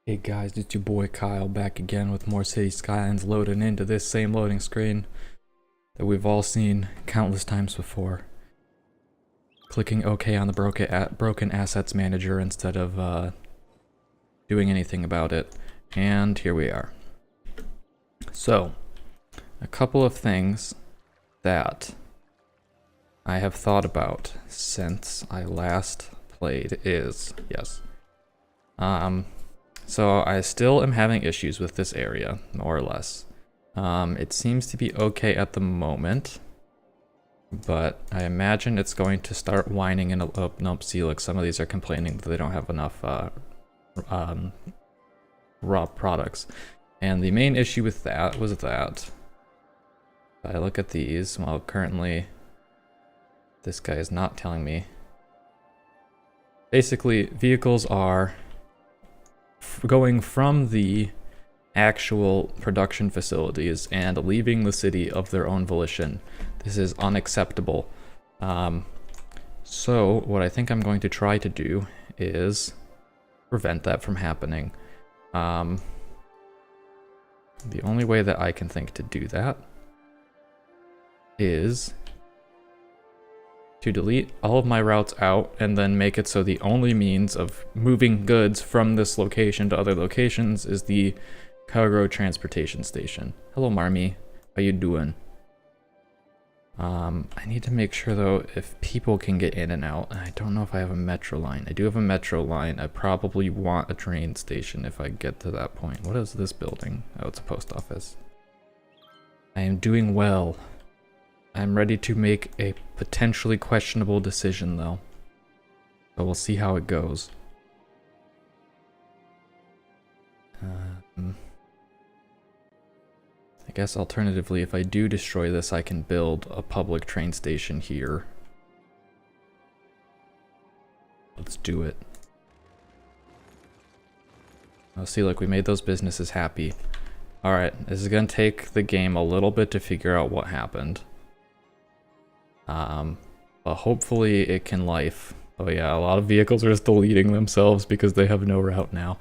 Hey guys, it's your boy Kyle back again with more City Skylines loading into this same loading screen that we've all seen countless times before. Clicking OK on the broken assets manager instead of doing anything about it. And here we are. So, a couple of things that I have thought about since I last played is, so I still am having issues with this area, more or less. It seems to be okay at the moment, but I imagine it's going to start whining in a nope, see, look, some of these are complaining that they don't have enough raw products. And the main issue with that was that if I look at these, well, currently this guy is not telling me. Basically, vehicles are going from the actual production facilities and leaving the city of their own volition. This is unacceptable. So what I think I'm going to try to do is prevent that from happening. The only way that I can think to do that is to delete all of my routes out and then make it so the only means of moving goods from this location to other locations is the cargo transportation station. Hello, Marmy. How you doing? I need to make sure, though, if people can get in and out. I don't know if I have a metro line. I do have a metro line. I probably want a train station if I get to that point. What is this building? Oh, it's a post office. I am doing well. I'm ready to make a potentially questionable decision, though. So we'll see how it goes. I guess alternatively, if I do destroy this, I can build a public train station here. Let's do it. Oh, see, look, we made those businesses happy. Alright, this is gonna take the game a little bit to figure out what happened. But hopefully it can life. Oh yeah, a lot of vehicles are just deleting themselves because they have no route now.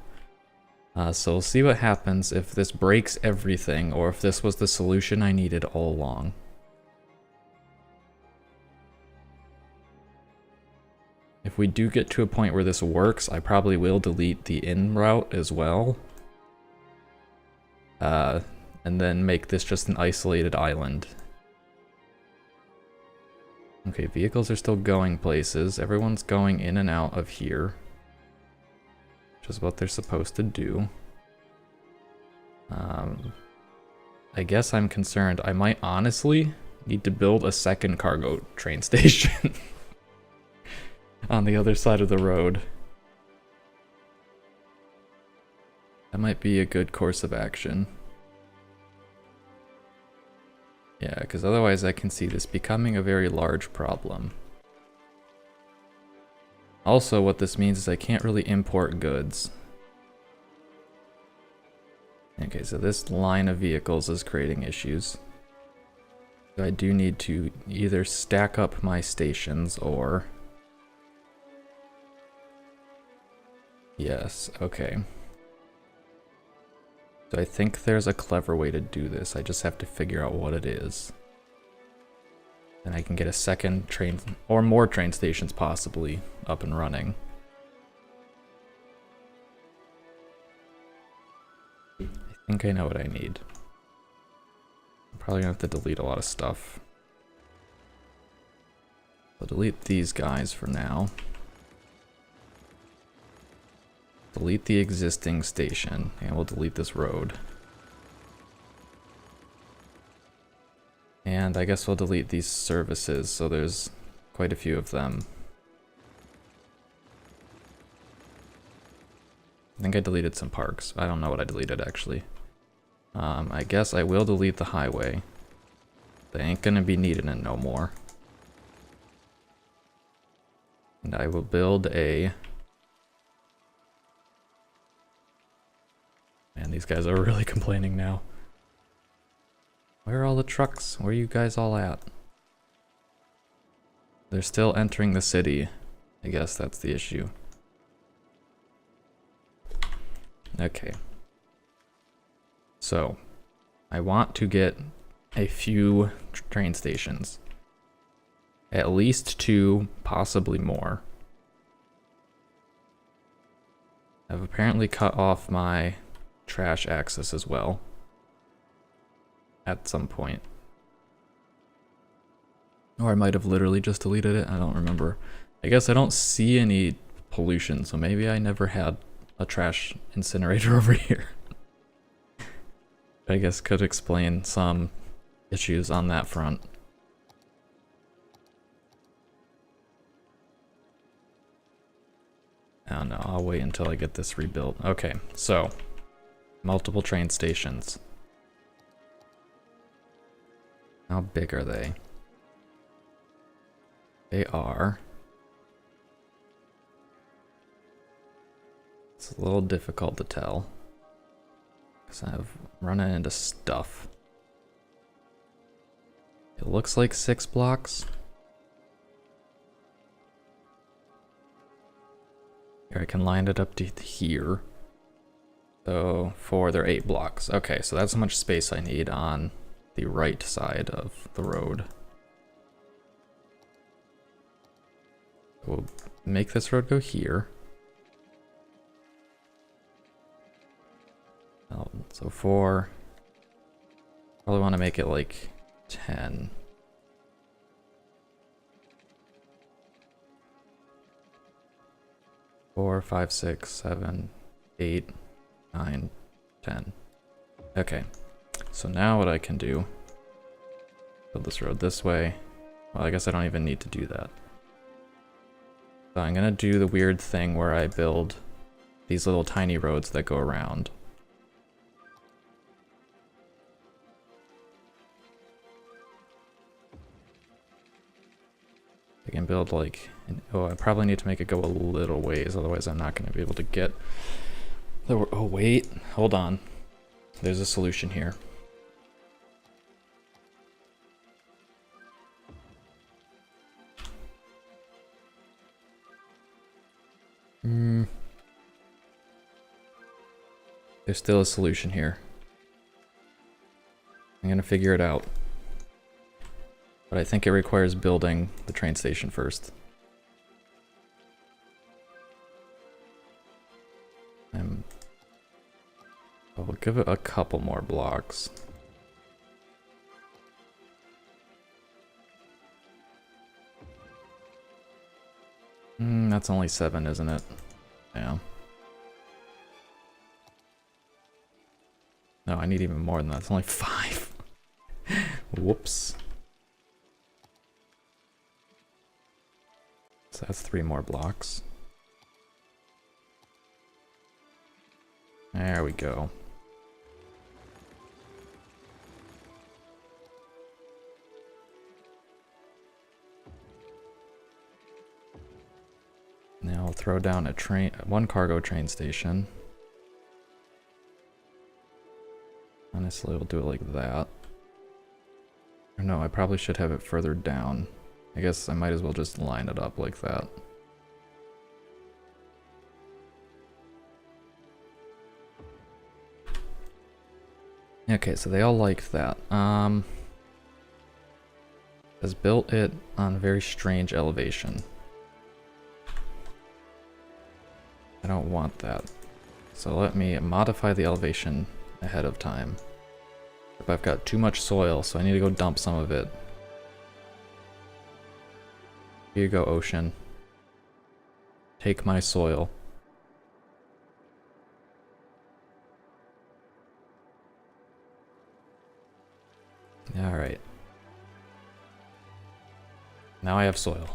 So we'll see what happens if this breaks everything, or if this was the solution I needed all along. If we do get to a point where this works, I probably will delete the in route as well. And then make this just an isolated island. Okay, vehicles are still going places. Everyone's going in and out of here, which is what they're supposed to do. I guess I'm concerned. I might honestly need to build a second cargo train station on the other side of the road. That might be a good course of action. Yeah, because otherwise I can see this becoming a very large problem. Also, what this means is I can't really import goods. Okay, so this line of vehicles is creating issues. So I do need to either stack up my stations or... Yes, okay. So I think there's a clever way to do this. I just have to figure out what it is. And I can get a second train, or more train stations possibly, up and running. I think I know what I need. I'm probably gonna have to delete a lot of stuff. I'll delete these guys for now. Delete the existing station, and we'll delete this road. And I guess we'll delete these services, so there's quite a few of them. I think I deleted some parks. I don't know what I deleted, actually. I guess I will delete the highway. They ain't gonna be needing it no more. And I will build a... Man, these guys are really complaining now. Where are all the trucks? Where are you guys all at? They're still entering the city. I guess that's the issue. Okay. So, I want to get a few train stations. At least 2, possibly more. I've apparently cut off my trash access as well. At some point. Or I might have literally just deleted it, I don't remember. I guess I don't see any pollution, so maybe I never had a trash incinerator over here. I guess could explain some issues on that front. Oh no, I'll wait until I get this rebuilt. Okay, so multiple train stations. How big are they? They are... It's a little difficult to tell. Because I've run into stuff. It looks like 6 blocks. Here I can line it up to here. So 4, they're 8 blocks. Okay, so that's how much space I need on the right side of the road. We'll make this road go here. So 4. Probably want to make it like 10. Four, 5, 6, 7, 8, 9, 10. Okay. So now what I can do, build this road this way. Well, I guess I don't even need to do that. So I'm gonna do the weird thing where I build these little tiny roads that go around. I can build like, oh, I probably need to make it go a little ways, otherwise I'm not going to be able to get the, oh wait, hold on. There's a solution here. There's still a solution here. I'm going to figure it out. But I think it requires building the train station first. I'll give it a couple more blocks. That's only 7, isn't it? Yeah. No, I need even more than that. It's only 5. Whoops. So that's 3 more blocks. There we go. Now I'll throw down a train, 1 cargo train station. Honestly, we'll do it like that. Or no, I probably should have it further down. I guess I might as well just line it up like that. Okay, so they all liked that. Has built it on a very strange elevation. I don't want that. So let me modify the elevation ahead of time. If I've got too much soil, so I need to go dump some of it. Here you go, ocean. Take my soil. Alright. Now I have soil.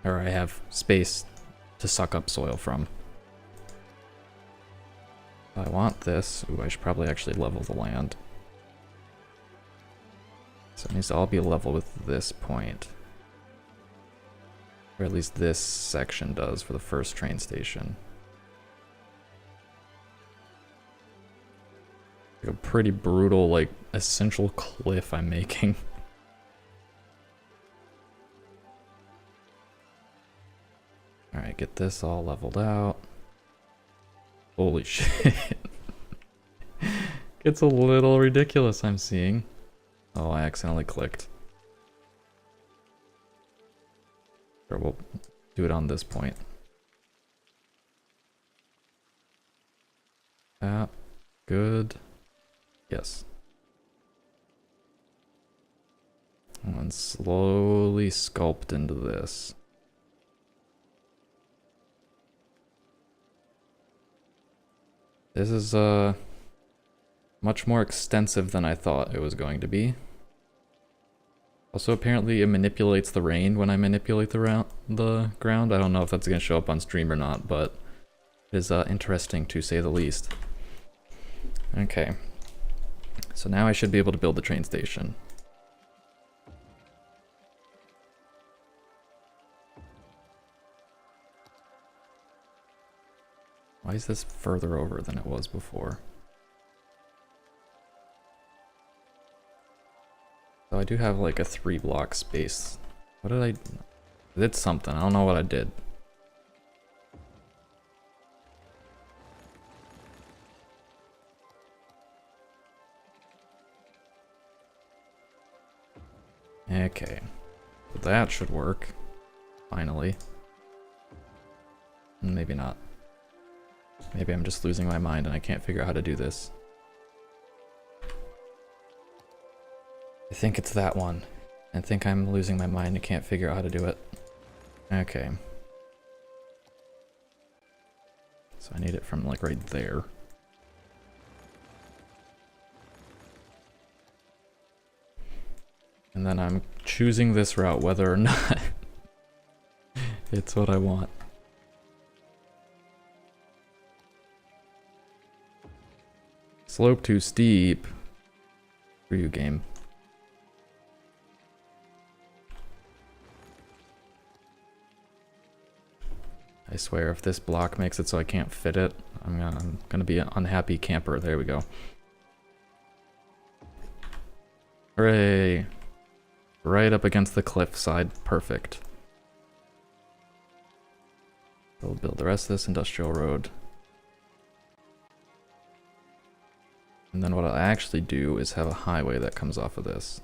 Or I have space to suck up soil from. If I want this, ooh, I should probably actually level the land. So it needs to all be level with this point. Or at least this section does for the first train station. Like a pretty brutal, like, essential cliff I'm making. Alright, get this all leveled out. Holy shit. It's a little ridiculous, I'm seeing. Oh, I accidentally clicked. Sure, we'll do it on this point. Good. Yes. And slowly sculpt into this. This is much more extensive than I thought it was going to be. Also, apparently it manipulates the rain when I manipulate the ground. I don't know if that's going to show up on stream or not, but it is interesting to say the least. Okay. So now I should be able to build the train station. Why is this further over than it was before? So I do have like a 3-block space. What did I did something. I don't know what I did. Okay. That should work. Finally. Maybe not. Maybe I'm just losing my mind and I can't figure out how to do this. I think it's that one. I think I'm losing my mind and can't figure out how to do it. Okay. So I need it from like right there. And then I'm choosing this route whether or not it's what I want. Slope too steep. For you, game. I swear if this block makes it so I can't fit it, I'm gonna be an unhappy camper. There we go. Hooray! Right up against the cliff side. Perfect. We'll build the rest of this industrial road. And then what I'll actually do is have a highway that comes off of this.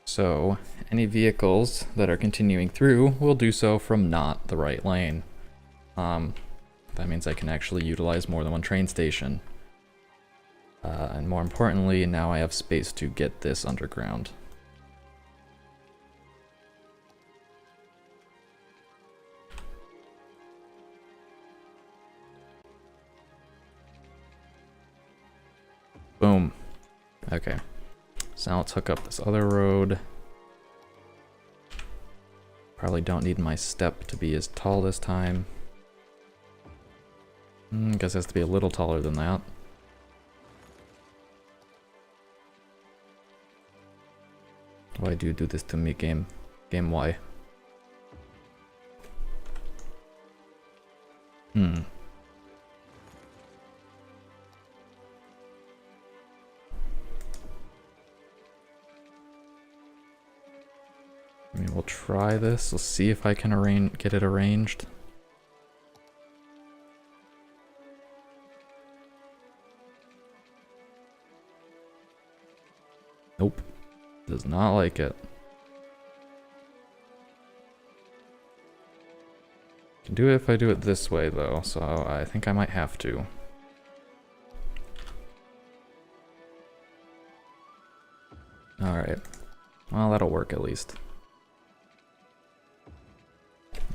So, any vehicles that are continuing through will do so from not the right lane. That means I can actually utilize more than one train station. And more importantly, now I have space to get this underground. Boom. Okay. So now let's hook up this other road. Probably don't need my step to be as tall this time. Guess it has to be a little taller than that. Why do you do this to me, game? Game, why? I mean, we'll try this. We'll see if I can get it arranged. Nope. Does not like it. Can do it if I do it this way though, so I think I might have to. Alright. Well, that'll work at least.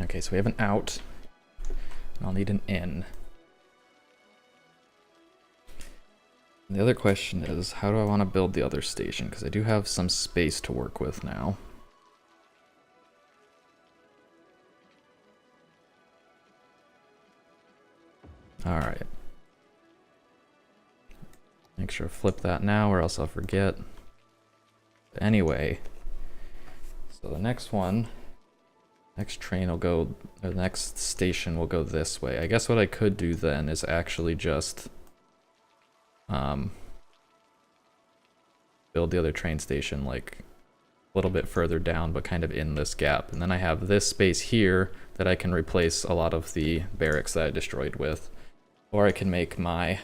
Okay, so we have an out. And I'll need an in. And the other question is, how do I want to build the other station? Because I do have some space to work with now. Alright. Make sure to flip that now or else I'll forget. But anyway, so the next one, next train will go, or the next station will go this way. I guess what I could do then is actually just build the other train station like little bit further down, but kind of in this gap. And then I have this space here that I can replace a lot of the barracks that I destroyed with. Or I can make my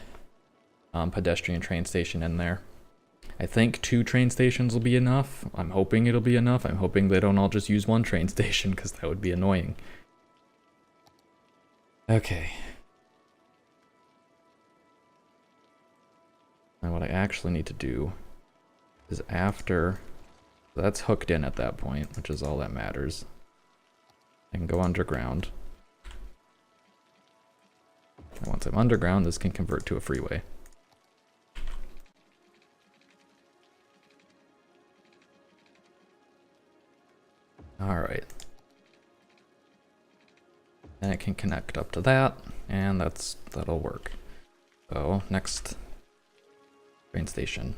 pedestrian train station in there. I think 2 train stations will be enough. I'm hoping it'll be enough. I'm hoping they don't all just use 1 train station, because that would be annoying. Okay. And what I actually need to do is after... That's hooked in at that point, which is all that matters. I can go underground. And once I'm underground, this can convert to a freeway. Alright. Then it can connect up to that, and that'll work. So, next train station.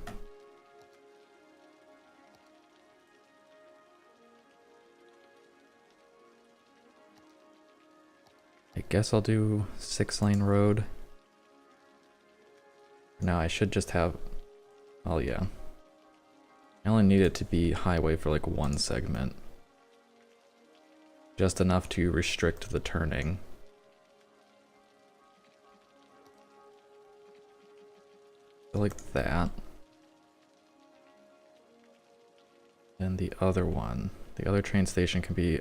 I guess I'll do 6-lane road. No, I should just have... Oh yeah. I only need it to be highway for like 1 segment. Just enough to restrict the turning. So like that. And the other one. The other train station can be...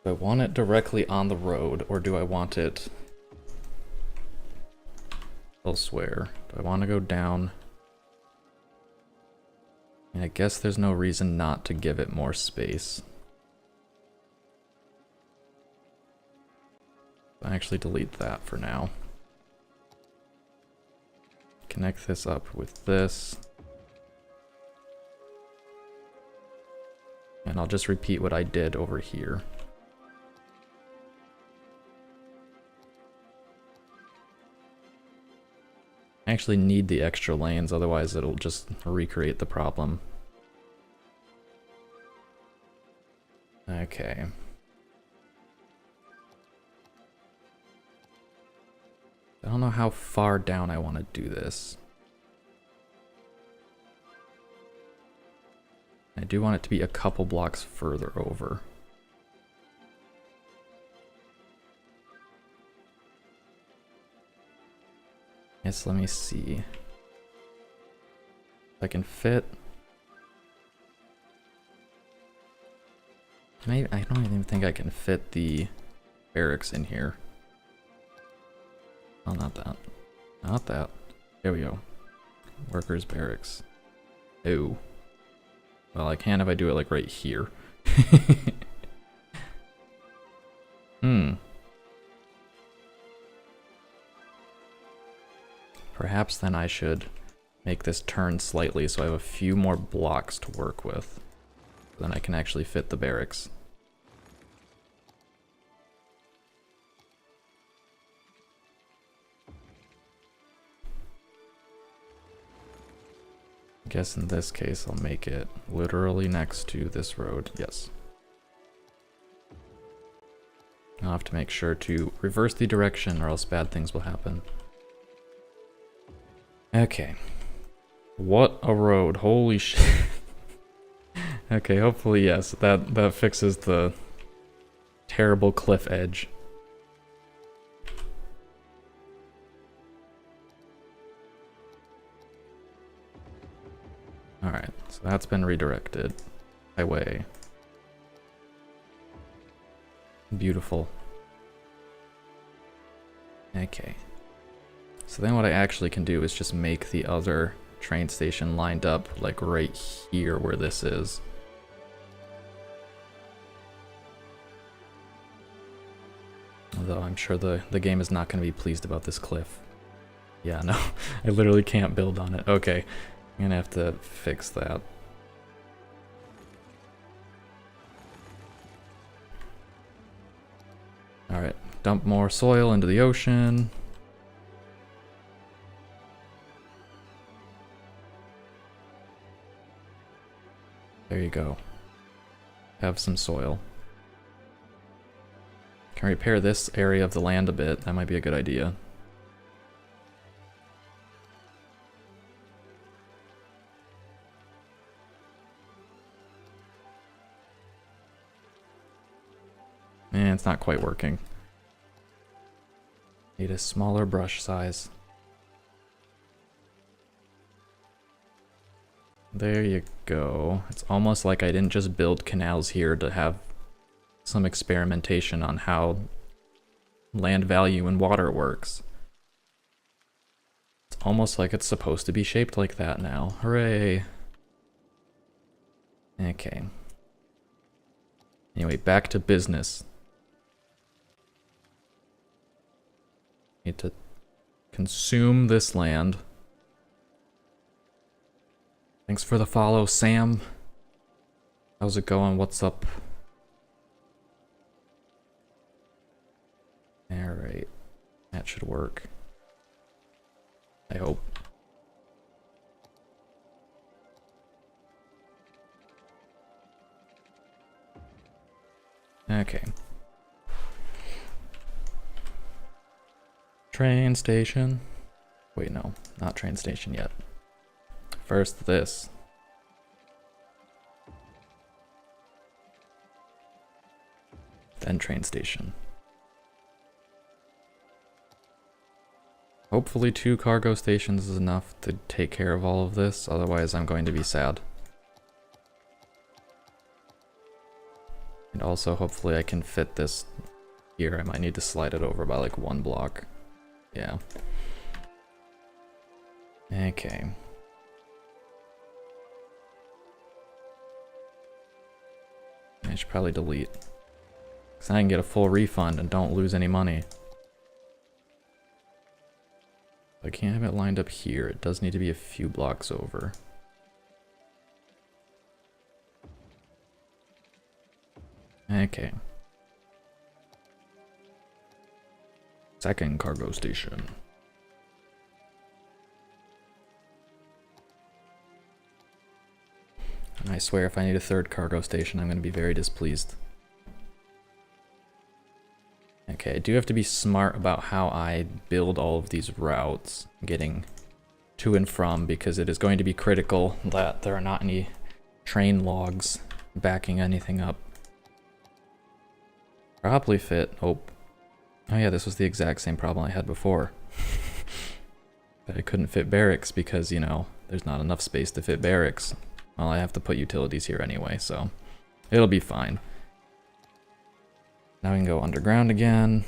Do I want it directly on the road, or do I want it elsewhere? Do I want to go down? And I guess there's no reason not to give it more space. I'll actually delete that for now. Connect this up with this. And I'll just repeat what I did over here. I actually need the extra lanes, otherwise it'll just recreate the problem. Okay. I don't know how far down I want to do this. I do want it to be a couple blocks further over. Yes, let me see. If I can fit. Maybe I don't even think I can fit the barracks in here. Oh, not that. Not that. There we go. Workers' barracks. Oh. Well, I can if I do it like right here. Perhaps then I should make this turn slightly so I have a few more blocks to work with. Then I can actually fit the barracks. I guess in this case I'll make it literally next to this road. Yes. I'll have to make sure to reverse the direction or else bad things will happen. Okay. What a road. Holy shit. Okay, hopefully yes, that fixes the terrible cliff edge. Alright, so that's been redirected. Highway. Beautiful. Okay. So then what I actually can do is just make the other train station lined up like right here where this is. Although I'm sure the game is not going to be pleased about this cliff. Yeah, no, I literally can't build on it. Okay, I'm gonna have to fix that. Alright, dump more soil into the ocean. There you go. Have some soil. Can repair this area of the land a bit. That might be a good idea. And it's not quite working. Need a smaller brush size. There you go. It's almost like I didn't just build canals here to have some experimentation on how land value and water works. It's almost like it's supposed to be shaped like that now. Hooray! Okay. Anyway, back to business. Need to consume this land. Thanks for the follow, Sam. How's it going? What's up? Alright. That should work. I hope. Okay. Train station. Wait, no. Not train station yet. First this. Then train station. Hopefully 2 cargo stations is enough to take care of all of this, otherwise I'm going to be sad. And also hopefully I can fit this here. I might need to slide it over by like 1 block. Yeah. Okay. I should probably delete. Because I can get a full refund and don't lose any money. I can't have it lined up here. It does need to be a few blocks over. Okay. Second cargo station. And I swear if I need a 3rd cargo station, I'm going to be very displeased. Okay, I do have to be smart about how I build all of these routes, getting to and from, because it is going to be critical that there are not any train logs backing anything up. Probably fit. Oh yeah, this was the exact same problem I had before. But I couldn't fit barracks because, you know, there's not enough space to fit barracks. Well, I have to put utilities here anyway, so it'll be fine. Now we can go underground again.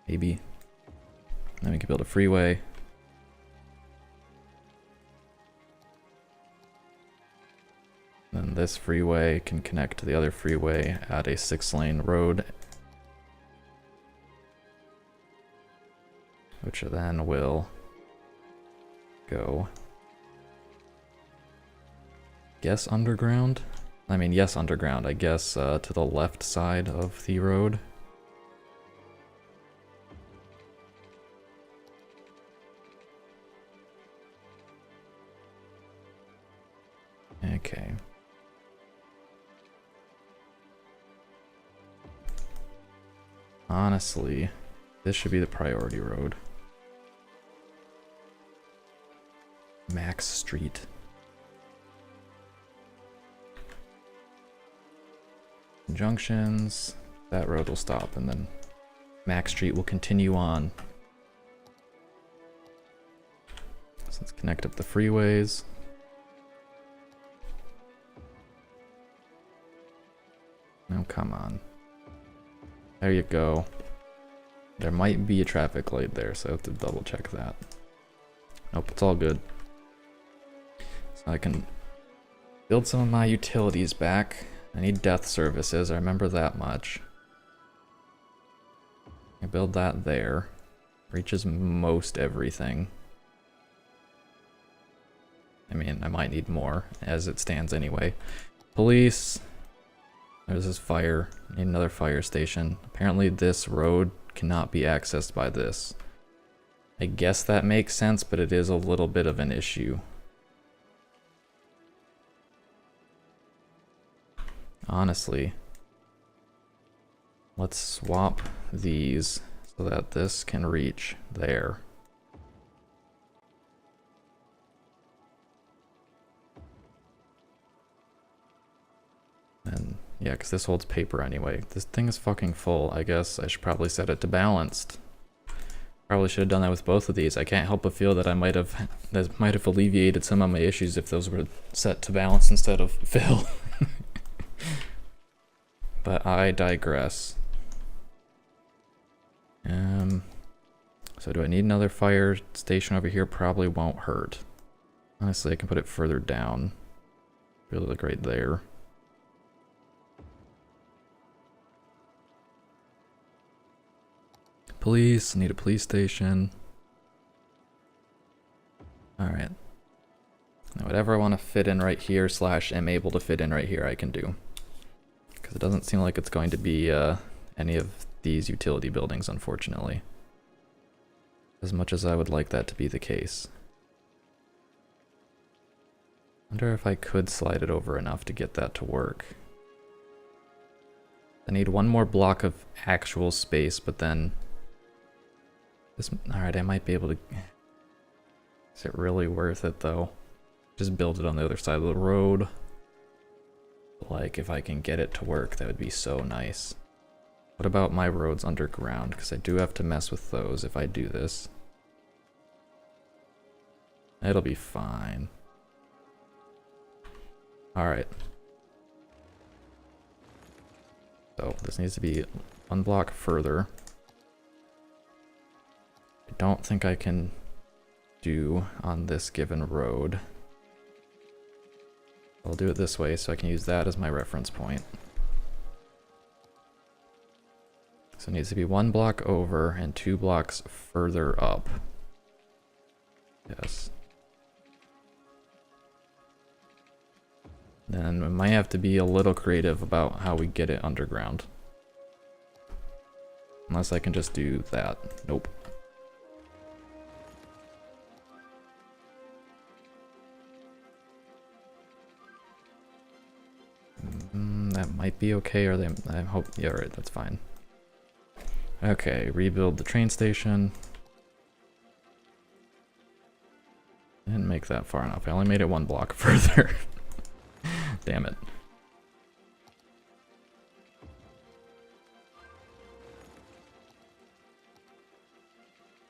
Maybe. Then we can build a freeway. Then this freeway can connect to the other freeway at a 6-lane road, which then will go, guess underground? I mean, yes, underground, I guess, to the left side of the road. Okay. Honestly, this should be the priority road. Max Street. Junctions. That road will stop, and then Max Street will continue on. So let's connect up the freeways. Oh, come on. There you go. There might be a traffic light there, so I have to double check that. Nope, it's all good. So I can build some of my utilities back. I need death services, I remember that much. I build that there. Reaches most everything. I mean, I might need more, as it stands anyway. Police. There's this fire. Need another fire station. Apparently this road cannot be accessed by this. I guess that makes sense, but it is a little bit of an issue. Honestly, let's swap these so that this can reach there. And Yeah, because this holds paper anyway. This thing is fucking full. I guess I should probably set it to balanced. Probably should have done that with both of these. I can't help but feel that that might have alleviated some of my issues if those were set to balance instead of fill. But I digress. So do I need another fire station over here? Probably won't hurt. Honestly, I can put it further down. Really like right there. Police, need a police station. Alright. Now whatever I want to fit in right here / am able to fit in right here, I can do. Because it doesn't seem like it's going to be any of these utility buildings, unfortunately. As much as I would like that to be the case. Wonder if I could slide it over enough to get that to work. I need one more block of actual space, but then... Alright, I might be able to... Is it really worth it, though? Just build it on the other side of the road. Like, if I can get it to work, that would be so nice. What about my roads underground? Because I do have to mess with those if I do this. It'll be fine. Alright. So, this needs to be one block further. I don't think I can do on this given road. I'll do it this way so I can use that as my reference point. So it needs to be one block over and 2 blocks further up. Yes. Then we might have to be a little creative about how we get it underground. Unless I can just do that. Nope. That might be okay, or I hope, yeah, right, that's fine. Okay, rebuild the train station. Didn't make that far enough. I only made it 1 block further. Damn it.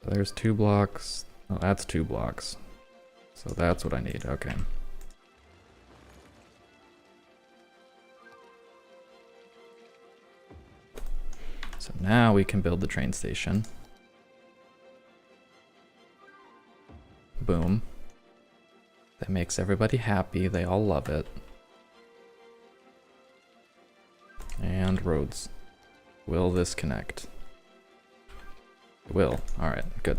So there's 2 blocks. Oh, that's 2 blocks. So that's what I need. Okay. So now we can build the train station. Boom. That makes everybody happy. They all love it. And roads. Will this connect? It will. Alright, good.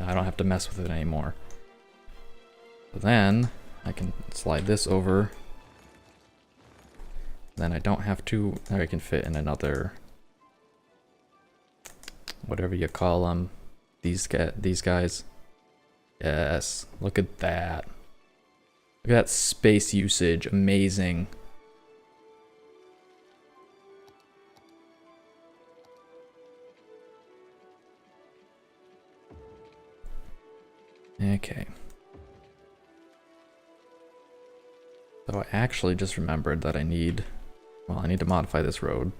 I don't have to mess with it anymore. So then I can slide this over. Then I don't have to, I can fit in another, whatever you call them, these guys. Yes, look at that. Look at that space usage, amazing. Okay. So I actually just remembered that I need to modify this road.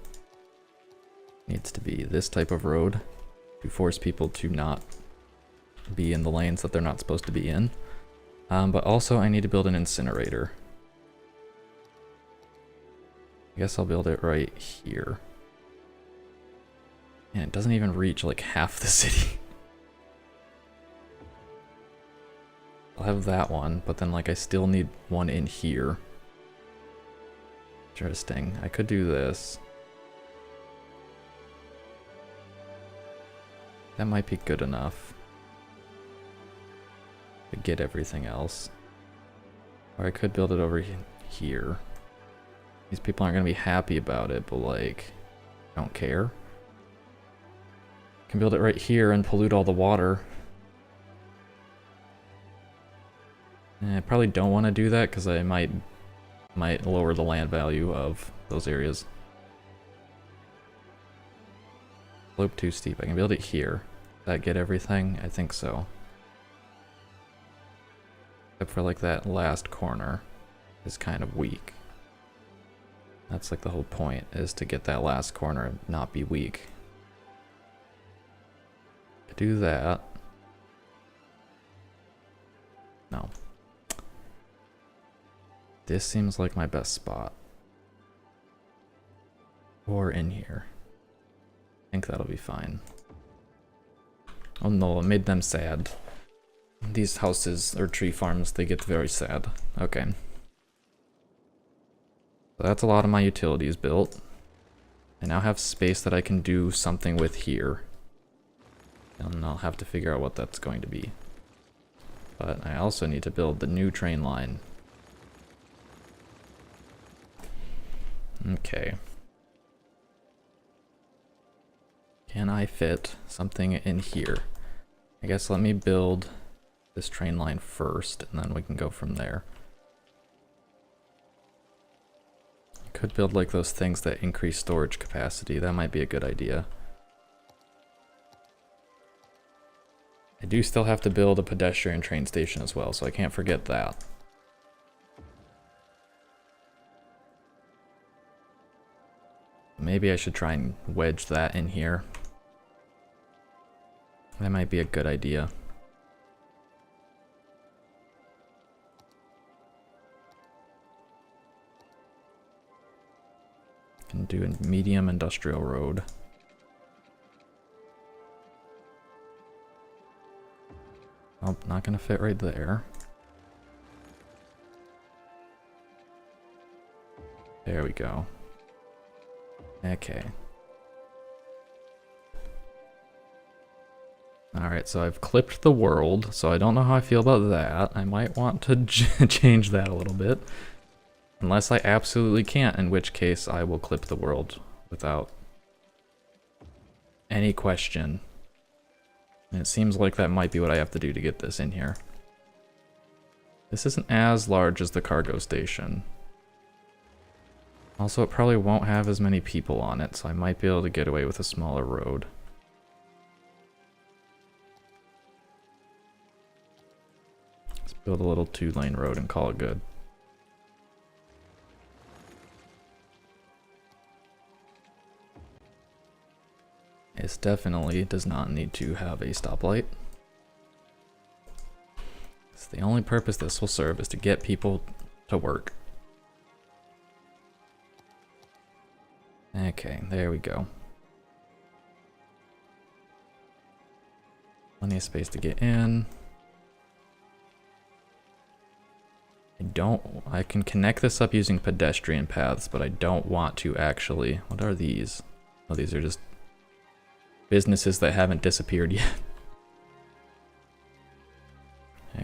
It needs to be this type of road to force people to not be in the lanes that they're not supposed to be in. But also I need to build an incinerator. I guess I'll build it right here. And it doesn't even reach like half the city. I'll have that one, but then like I still need one in here. Interesting. I could do this. That might be good enough to get everything else. Or I could build it over here. These people aren't going to be happy about it, but like, I don't care. I can build it right here and pollute all the water. I probably don't want to do that because I might lower the land value of those areas. Slope too steep. I can build it here. Does that get everything? I think so. Except for like that last corner is kind of weak. That's like the whole point, is to get that last corner and not be weak. Do that. No. This seems like my best spot. Or in here. I think that'll be fine. Oh no, I made them sad. These houses or tree farms, they get very sad. Okay. So that's a lot of my utilities built. I now have space that I can do something with here. And I'll have to figure out what that's going to be. But I also need to build the new train line. Okay. Can I fit something in here? I guess let me build this train line first, and then we can go from there. I could build like those things that increase storage capacity. That might be a good idea. I do still have to build a pedestrian train station as well, so I can't forget that. Maybe I should try and wedge that in here. That might be a good idea. Can do a medium industrial road. Oh, not gonna fit right there. There we go. Okay. Alright, so I've clipped the world, so I don't know how I feel about that. I might want to change that a little bit. Unless I absolutely can't, in which case I will clip the world without any question. And it seems like that might be what I have to do to get this in here. This isn't as large as the cargo station. Also, it probably won't have as many people on it, so I might be able to get away with a smaller road. Let's build a little 2-lane road and call it good. This definitely does not need to have a stoplight. It's the only purpose this will serve is to get people to work. Okay, there we go. Plenty of space to get in. I can connect this up using pedestrian paths, but I don't want to actually. What are these? Oh, these are just businesses that haven't disappeared yet.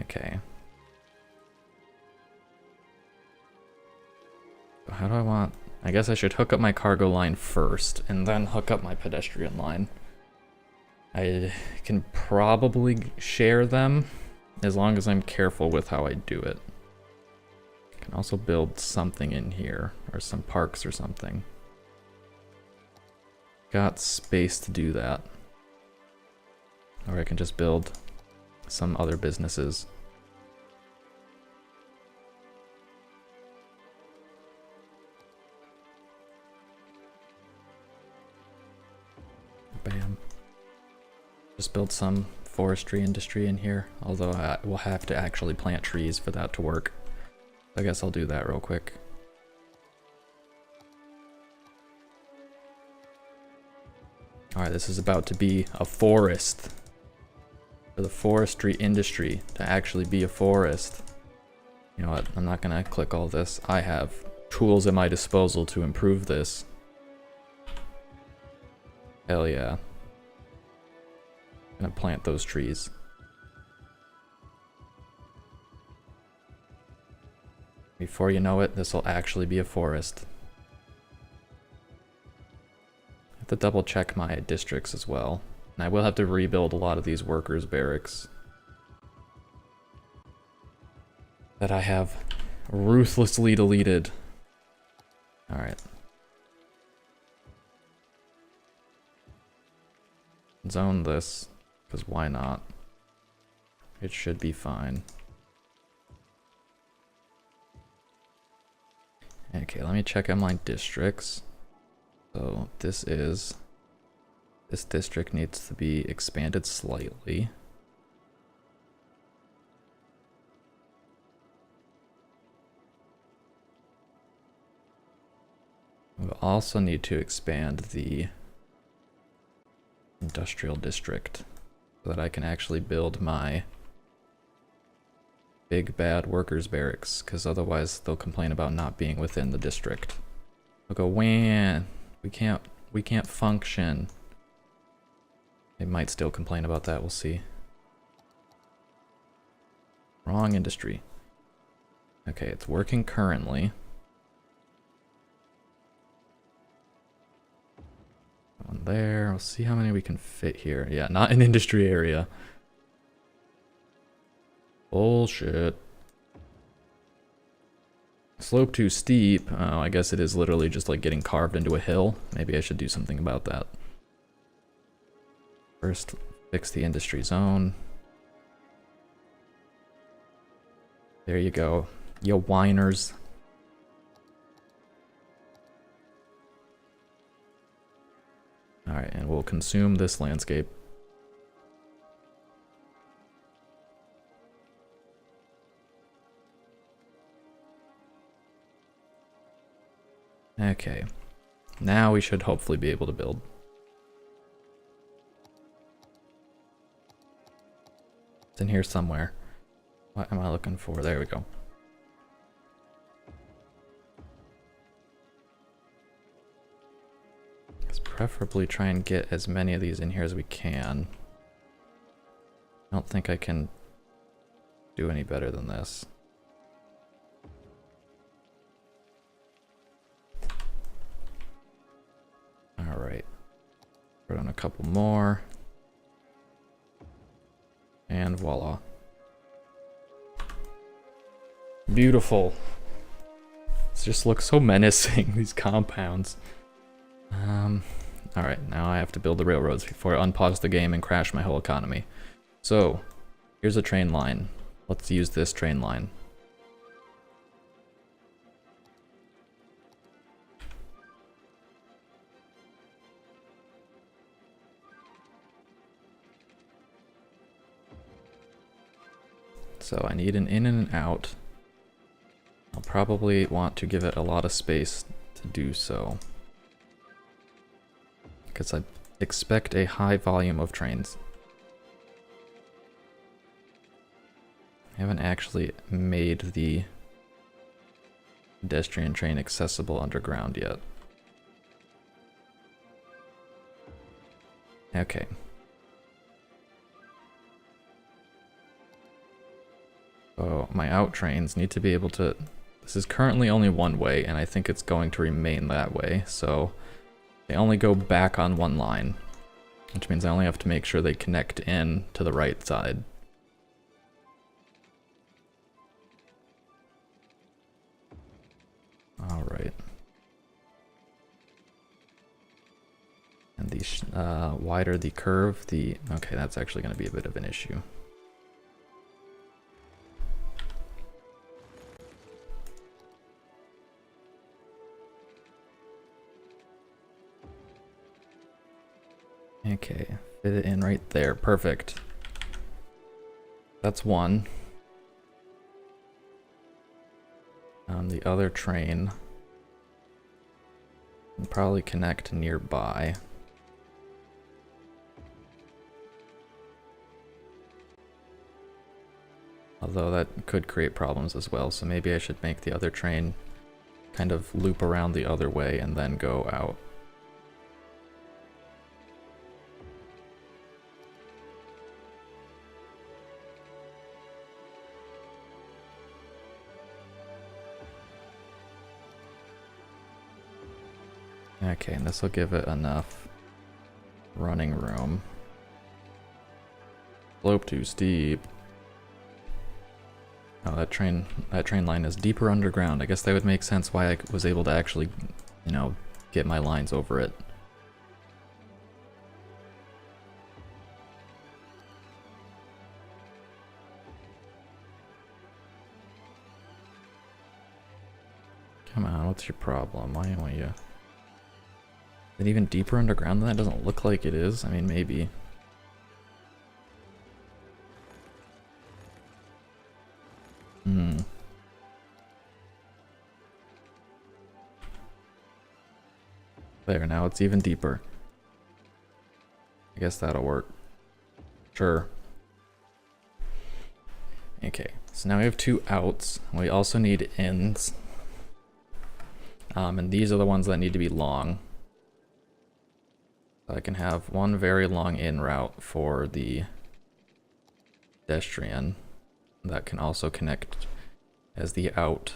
Okay. So how do I want... I guess I should hook up my cargo line first, and then hook up my pedestrian line. I can probably share them, as long as I'm careful with how I do it. I can also build something in here, or some parks or something. Got space to do that. Or I can just build some other businesses. Bam. Just build some forestry industry in here, although I will have to actually plant trees for that to work. I guess I'll do that real quick. Alright, this is about to be a forest. For the forestry industry to actually be a forest. You know what, I'm not gonna click all this. I have tools at my disposal to improve this. Hell yeah. I'm gonna plant those trees. Before you know it, this will actually be a forest. I have to double check my districts as well. And I will have to rebuild a lot of these workers' barracks that I have ruthlessly deleted. Alright. Zone this, because why not? It should be fine. Okay, let me check on my districts. So this district needs to be expanded slightly. We'll also need to expand the industrial district so that I can actually build my big bad workers barracks, because otherwise they'll complain about not being within the district. They'll go, "Wah, we can't function." They might still complain about that, we'll see. Wrong industry. Okay, it's working currently. One there. We'll see how many we can fit here. Yeah, not an industry area. Bullshit. Slope too steep. Oh, I guess it is literally just like getting carved into a hill. Maybe I should do something about that. First, fix the industry zone. There you go. You whiners. Alright, and we'll consume this landscape. Okay. Now we should hopefully be able to build. It's in here somewhere. What am I looking for? There we go. Let's preferably try and get as many of these in here as we can. I don't think I can do any better than this. Alright. Put on a couple more. And voila. Beautiful. This just looks so menacing, these compounds. Alright, now I have to build the railroads before I unpause the game and crash my whole economy. So, here's a train line. Let's use this train line. So I need an in and an out. I'll probably want to give it a lot of space to do so, because I expect a high volume of trains. I haven't actually made the pedestrian train accessible underground yet. Okay. So my out trains need to be able to... This is currently only one way, and I think it's going to remain that way, so they only go back on one line, which means I only have to make sure they connect in to the right side. Alright. And the wider the curve, the... Okay, that's actually going to be a bit of an issue. Okay, fit it in right there. Perfect. That's one. The other train will probably connect nearby. Although that could create problems as well, so maybe I should make the other train kind of loop around the other way and then go out. Okay, and this will give it enough running room. Slope too steep. Oh, that train line is deeper underground. I guess that would make sense why I was able to actually, you know, get my lines over it. Come on, what's your problem? Why don't you? Is it even deeper underground than that? Doesn't look like it is. I mean, maybe. There, now it's even deeper. I guess that'll work. Sure. Okay, so now we have 2 outs. We also need ins. And these are the ones that need to be long. So I can have one very long in route for the pedestrian that can also connect as the out.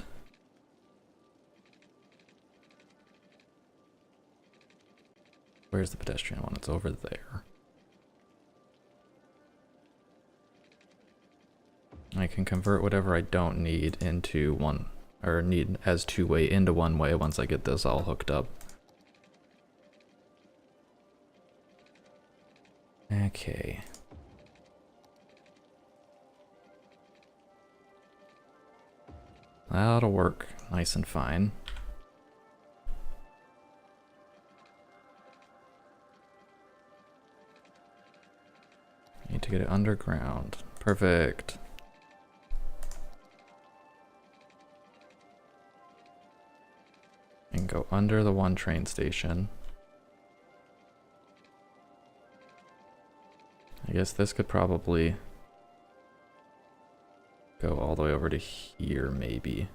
Where's the pedestrian one? It's over there. I can convert whatever I don't need into one, or need as 2-way into 1-way once I get this all hooked up. Okay. That'll work nice and fine. Need to get it underground. Perfect. And go under the 1 train station. I guess this could probably go all the way over to here, maybe.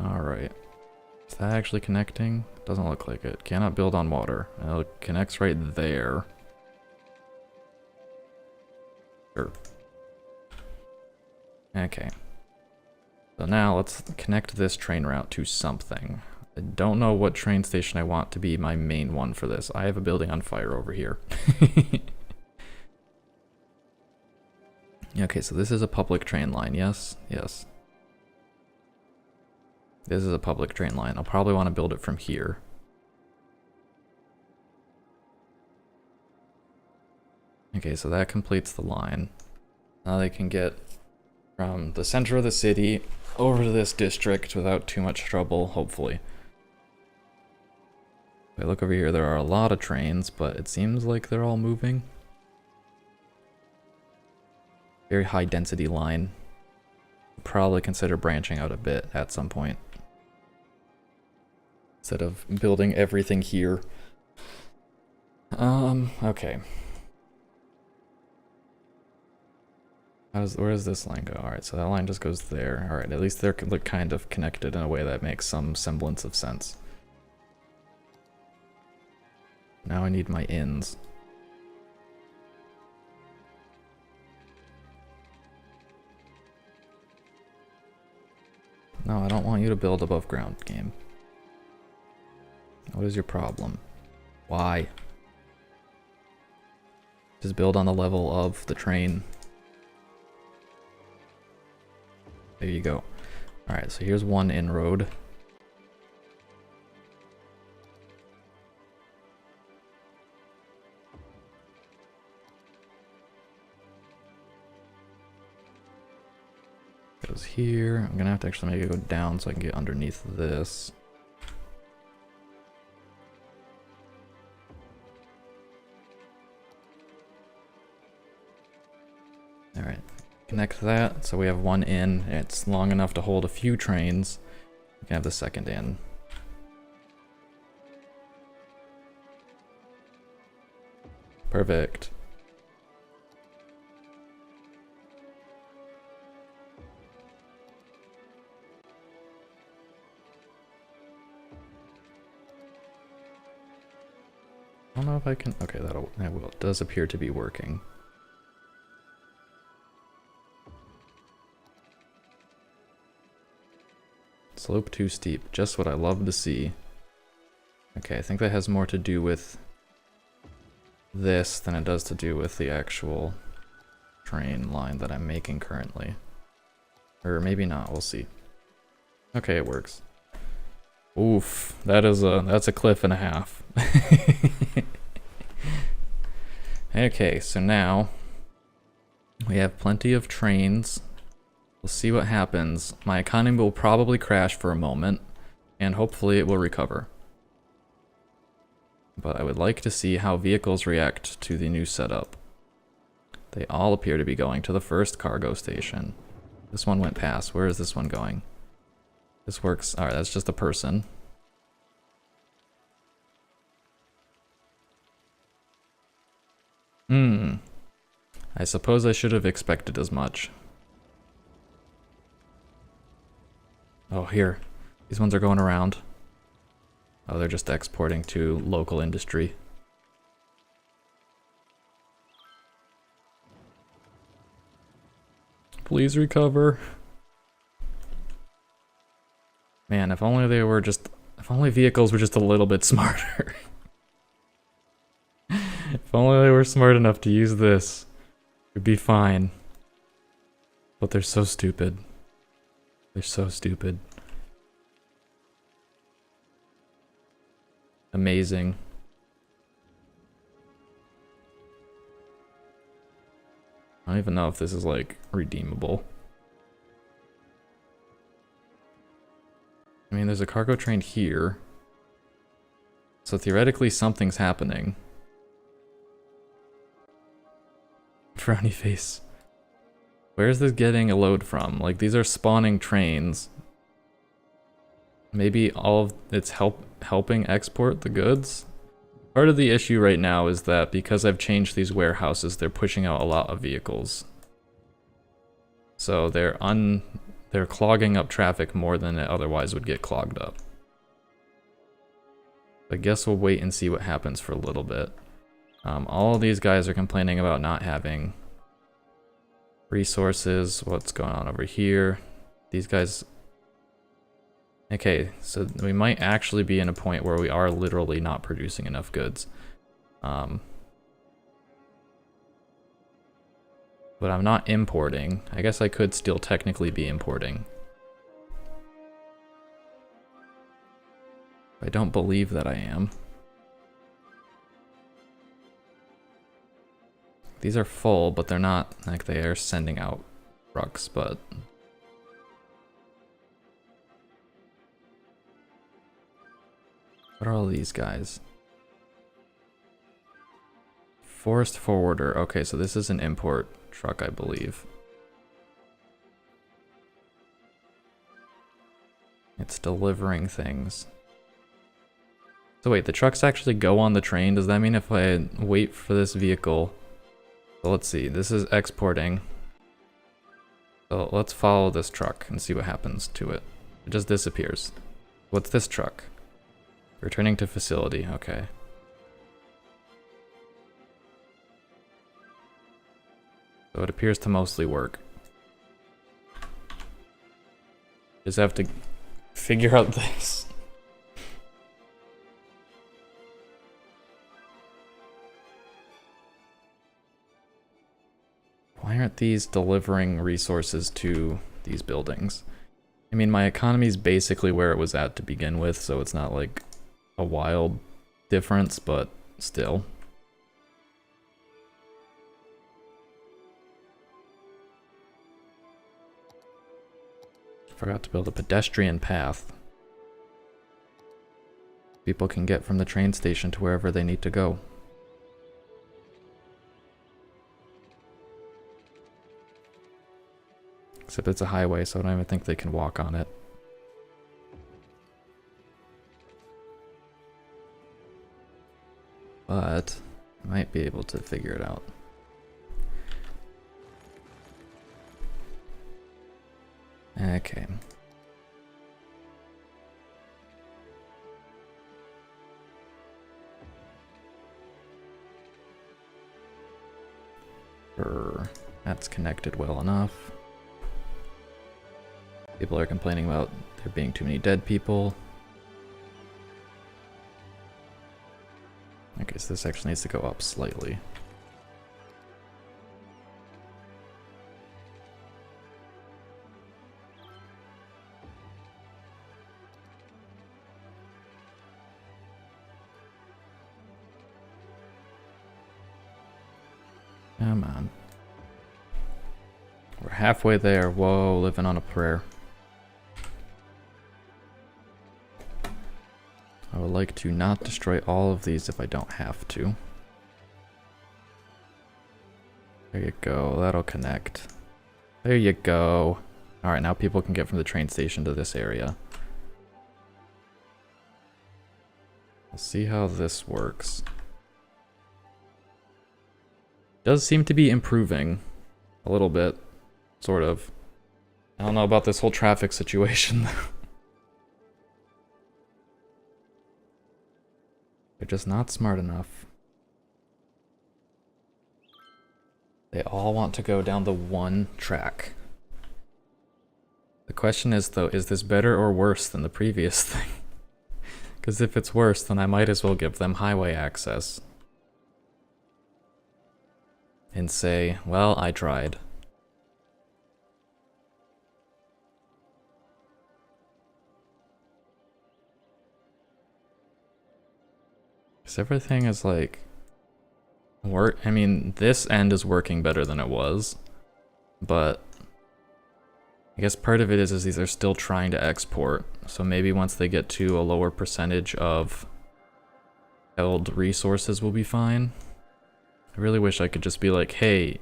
Alright. Is that actually connecting? Doesn't look like it. Cannot build on water. Well, it connects right there. Sure. Okay. So now let's connect this train route to something. I don't know what train station I want to be my main one for this. I have a building on fire over here. Okay, so this is a public train line, yes? Yes. This is a public train line. I'll probably want to build it from here. Okay, so that completes the line. Now they can get from the center of the city over to this district without too much trouble, hopefully. If I look over here, there are a lot of trains, but it seems like they're all moving. Very high density line. Probably consider branching out a bit at some point, instead of building everything here. Okay. Where does this line go? Alright, so that line just goes there. Alright, at least they're kind of connected in a way that makes some semblance of sense. Now I need my ins. No, I don't want you to build above ground, game. What is your problem? Why? Just build on the level of the train. There you go. Alright, so here's one inroad. Goes here. I'm gonna have to actually make it go down so I can get underneath this. Alright. Connect that, so we have one in. It's long enough to hold a few trains. We can have the second in. Perfect. I don't know if I can. Okay, that will. It does appear to be working. Slope too steep, just what I love to see. Okay, I think that has more to do with this than it does to do with the actual train line that I'm making currently. Or maybe not, we'll see. Okay, it works. Oof, that's a cliff and a half. Okay, so now we have plenty of trains. We'll see what happens. My economy will probably crash for a moment, and hopefully it will recover. But I would like to see how vehicles react to the new setup. They all appear to be going to the first cargo station. This one went past. Where is this one going? This works. Alright, that's just a person. I suppose I should have expected as much. Oh, here. These ones are going around. Oh, they're just exporting to local industry. Please recover. Man, if only vehicles were just a little bit smarter. If only they were smart enough to use this, it'd be fine. But they're so stupid. They're so stupid. Amazing. I don't even know if this is like redeemable. I mean, there's a cargo train here. So theoretically something's happening. Frowny face. Where is this getting a load from? Like, these are spawning trains. Maybe all of it's helping export the goods? Part of the issue right now is that because I've changed these warehouses, they're pushing out a lot of vehicles. So they're clogging up traffic more than it otherwise would get clogged up. I guess we'll wait and see what happens for a little bit. All of these guys are complaining about not having resources. What's going on over here? These guys... Okay, so we might actually be in a point where we are literally not producing enough goods. But I'm not importing. I guess I could still technically be importing. I don't believe that I am. These are full, but they're not, like, they are sending out trucks, but... What are all these guys? Forest forwarder. Okay, so this is an import truck, I believe. It's delivering things. So wait, the trucks actually go on the train? Does that mean if I wait for this vehicle... So let's see, this is exporting. So let's follow this truck and see what happens to it. It just disappears. What's this truck? Returning to facility, okay. So it appears to mostly work. Just have to figure out this. Why aren't these delivering resources to these buildings? I mean, my economy's basically where it was at to begin with, so it's not like a wild difference, but still. Forgot to build a pedestrian path. People can get from the train station to wherever they need to go. Except it's a highway, so I don't even think they can walk on it. But I might be able to figure it out. Okay. That's connected well enough. People are complaining about there being too many dead people. Okay, so this actually needs to go up slightly. Come on. We're halfway there. Whoa, living on a prayer. I would like to not destroy all of these if I don't have to. There you go, that'll connect. There you go. Alright, now people can get from the train station to this area. We'll see how this works. Does seem to be improving. A little bit. Sort of. I don't know about this whole traffic situation though. They're just not smart enough. They all want to go down the one track. The question is though, is this better or worse than the previous thing? Because if it's worse, then I might as well give them highway access. And say, well, I tried. Because everything is like... I mean, this end is working better than it was. But... I guess part of it is these are still trying to export. So maybe once they get to a lower percentage of held resources will be fine. I really wish I could just be like, hey,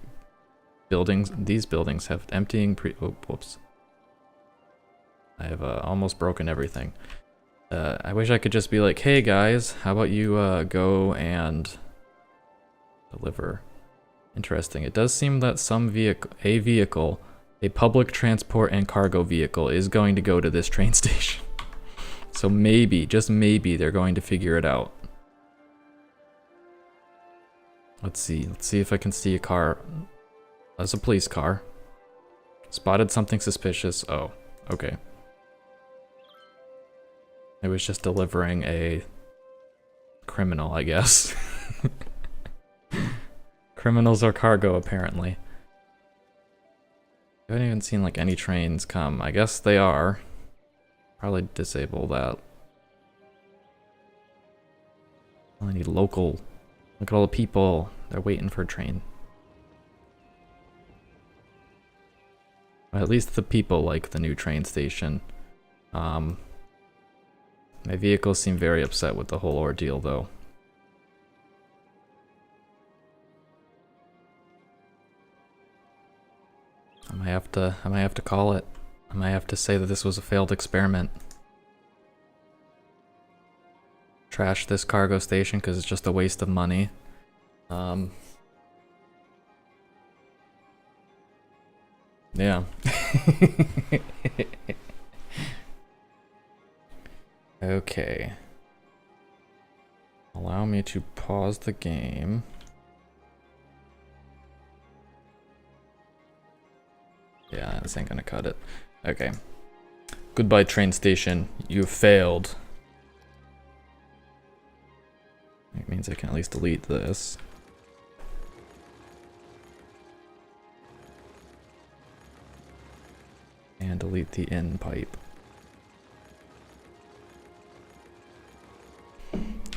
these buildings have emptying oh, whoops. I have almost broken everything. I wish I could just be like, hey guys, how about you go and deliver. Interesting. It does seem that a public transport and cargo vehicle is going to go to this train station. So maybe, just maybe, they're going to figure it out. Let's see if I can see a car. That's a police car. Spotted something suspicious. Oh, okay. It was just delivering a criminal, I guess. Criminals are cargo, apparently. I haven't even seen like any trains come. I guess they are. Probably disable that. I need local. Look at all the people. They're waiting for a train. Well, at least the people like the new train station. My vehicles seem very upset with the whole ordeal, though. I might have to call it. I might have to say that this was a failed experiment. Trash this cargo station because it's just a waste of money. Yeah. Okay. Allow me to pause the game. Yeah, this ain't gonna cut it. Okay. Goodbye, train station. You failed. It means I can at least delete this. And delete the in pipe.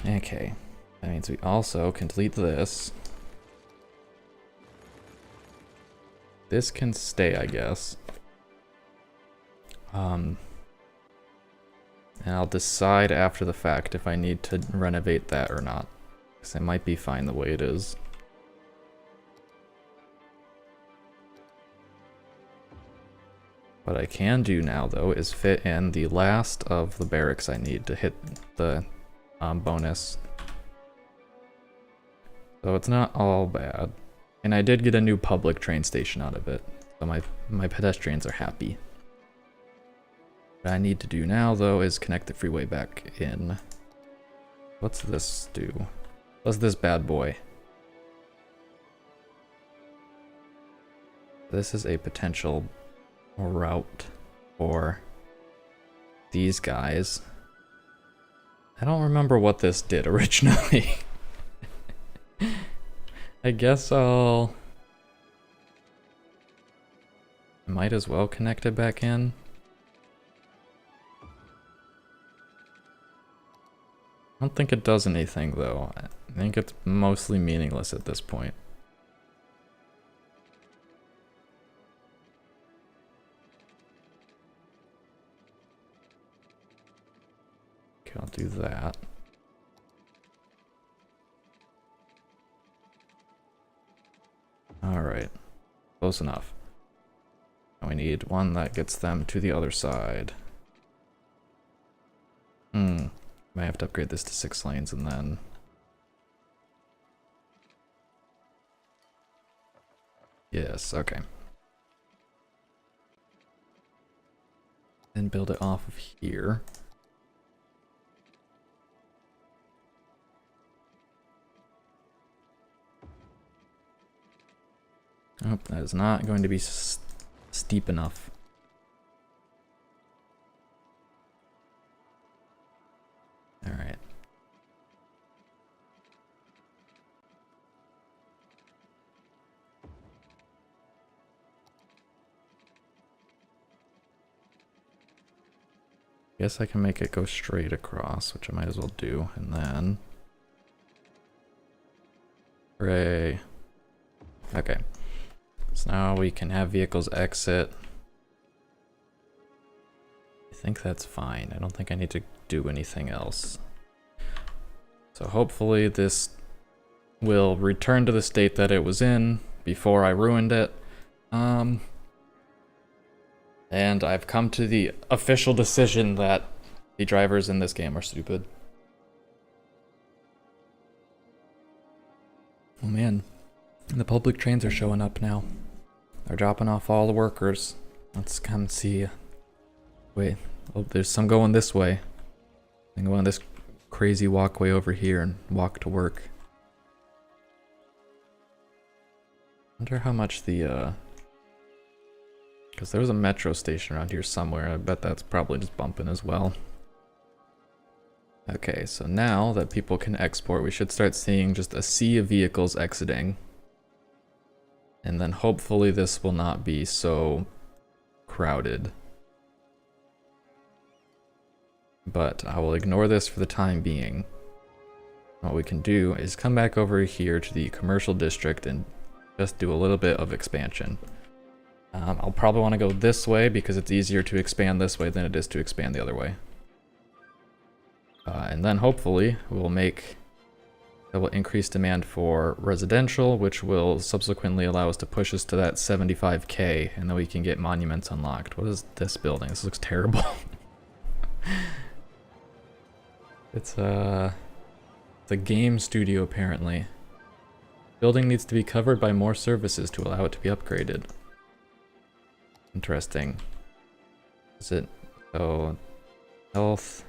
Okay. That means we also can delete this. This can stay, I guess. And I'll decide after the fact if I need to renovate that or not. Because it might be fine the way it is. What I can do now, though, is fit in the last of the barracks I need to hit the bonus. So it's not all bad. And I did get a new public train station out of it. So my pedestrians are happy. What I need to do now, though, is connect the freeway back in. What's this do? What's this bad boy? This is a potential route for these guys. I don't remember what this did originally. I guess I might as well connect it back in. I don't think it does anything though. I think it's mostly meaningless at this point. Okay, I'll do that. Alright. Close enough. Now we need one that gets them to the other side. Might have to upgrade this to 6 lanes and then... Yes, okay. Then build it off of here. Oh, that is not going to be steep enough. Alright. Guess I can make it go straight across, which I might as well do, and then... Hooray. Okay. So now we can have vehicles exit. I think that's fine. I don't think I need to do anything else. So hopefully this will return to the state that it was in before I ruined it. And I've come to the official decision that the drivers in this game are stupid. Oh man, the public trains are showing up now. They're dropping off all the workers. Let's come see. Wait, oh, there's some going this way. I can go on this crazy walkway over here and walk to work. Wonder how much the, because there was a metro station around here somewhere. I bet that's probably just bumping as well. Okay, so now that people can export, we should start seeing just a sea of vehicles exiting. And then hopefully this will not be so crowded. But I will ignore this for the time being. What we can do is come back over here to the commercial district and just do a little bit of expansion. I'll probably want to go this way because it's easier to expand this way than it is to expand the other way. And then hopefully we'll make... That will increase demand for residential, which will subsequently allow us to push us to that 75k, and then we can get monuments unlocked. What is this building? This looks terrible. It's a game studio, apparently. Building needs to be covered by more services to allow it to be upgraded. Interesting. Is it... Oh... Health...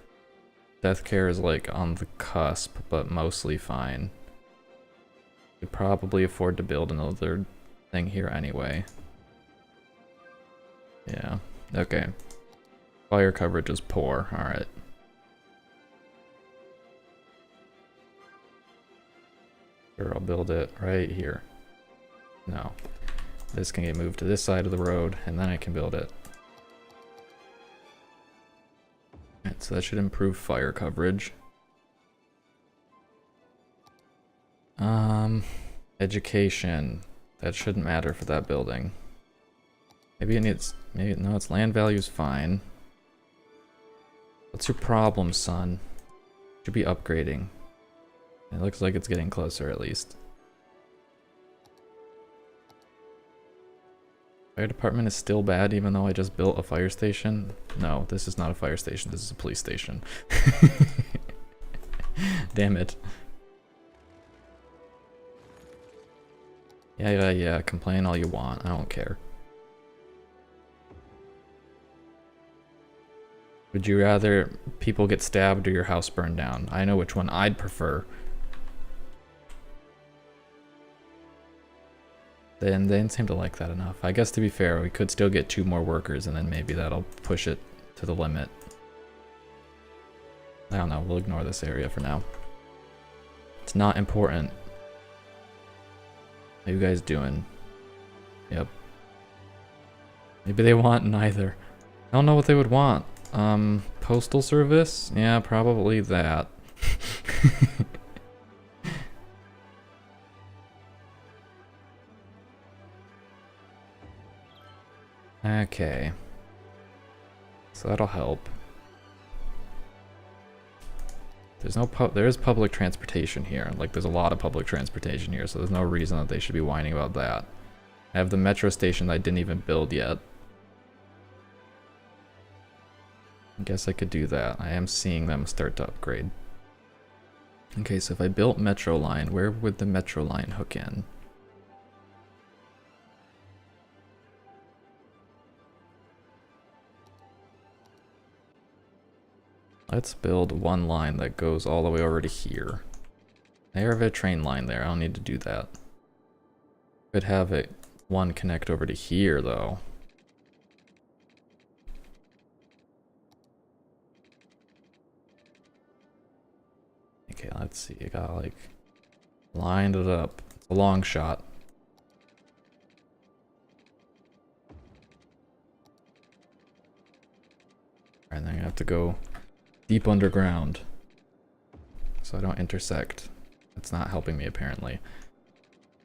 Death care is like on the cusp, but mostly fine. Could probably afford to build another thing here anyway. Yeah, okay. Fire coverage is poor, alright. Sure, I'll build it right here. No. This can get moved to this side of the road, and then I can build it. Alright, so that should improve fire coverage. Education. That shouldn't matter for that building. Maybe it needs... Maybe, no, its land value's fine. What's your problem, son? Should be upgrading. It looks like it's getting closer, at least. Fire department is still bad, even though I just built a fire station. No, this is not a fire station. This is a police station. Damn it. Yeah. Complain all you want. I don't care. Would you rather people get stabbed or your house burned down? I know which one I'd prefer. They didn't seem to like that enough. I guess to be fair, we could still get 2 more workers and then maybe that'll push it to the limit. I don't know, we'll ignore this area for now. It's not important. How you guys doing? Yep. Maybe they want neither. I don't know what they would want. Postal service? Yeah, probably that. Okay. So that'll help. There is public transportation here. Like, there's a lot of public transportation here, so there's no reason that they should be whining about that. I have the metro station that I didn't even build yet. I guess I could do that. I am seeing them start to upgrade. Okay, so if I built metro line, where would the metro line hook in? Let's build one line that goes all the way over to here. I have a train line there, I don't need to do that. Could have it one connect over to here though. Okay, let's see, I gotta like line it up. It's a long shot. And then I have to go deep underground so I don't intersect. That's not helping me apparently.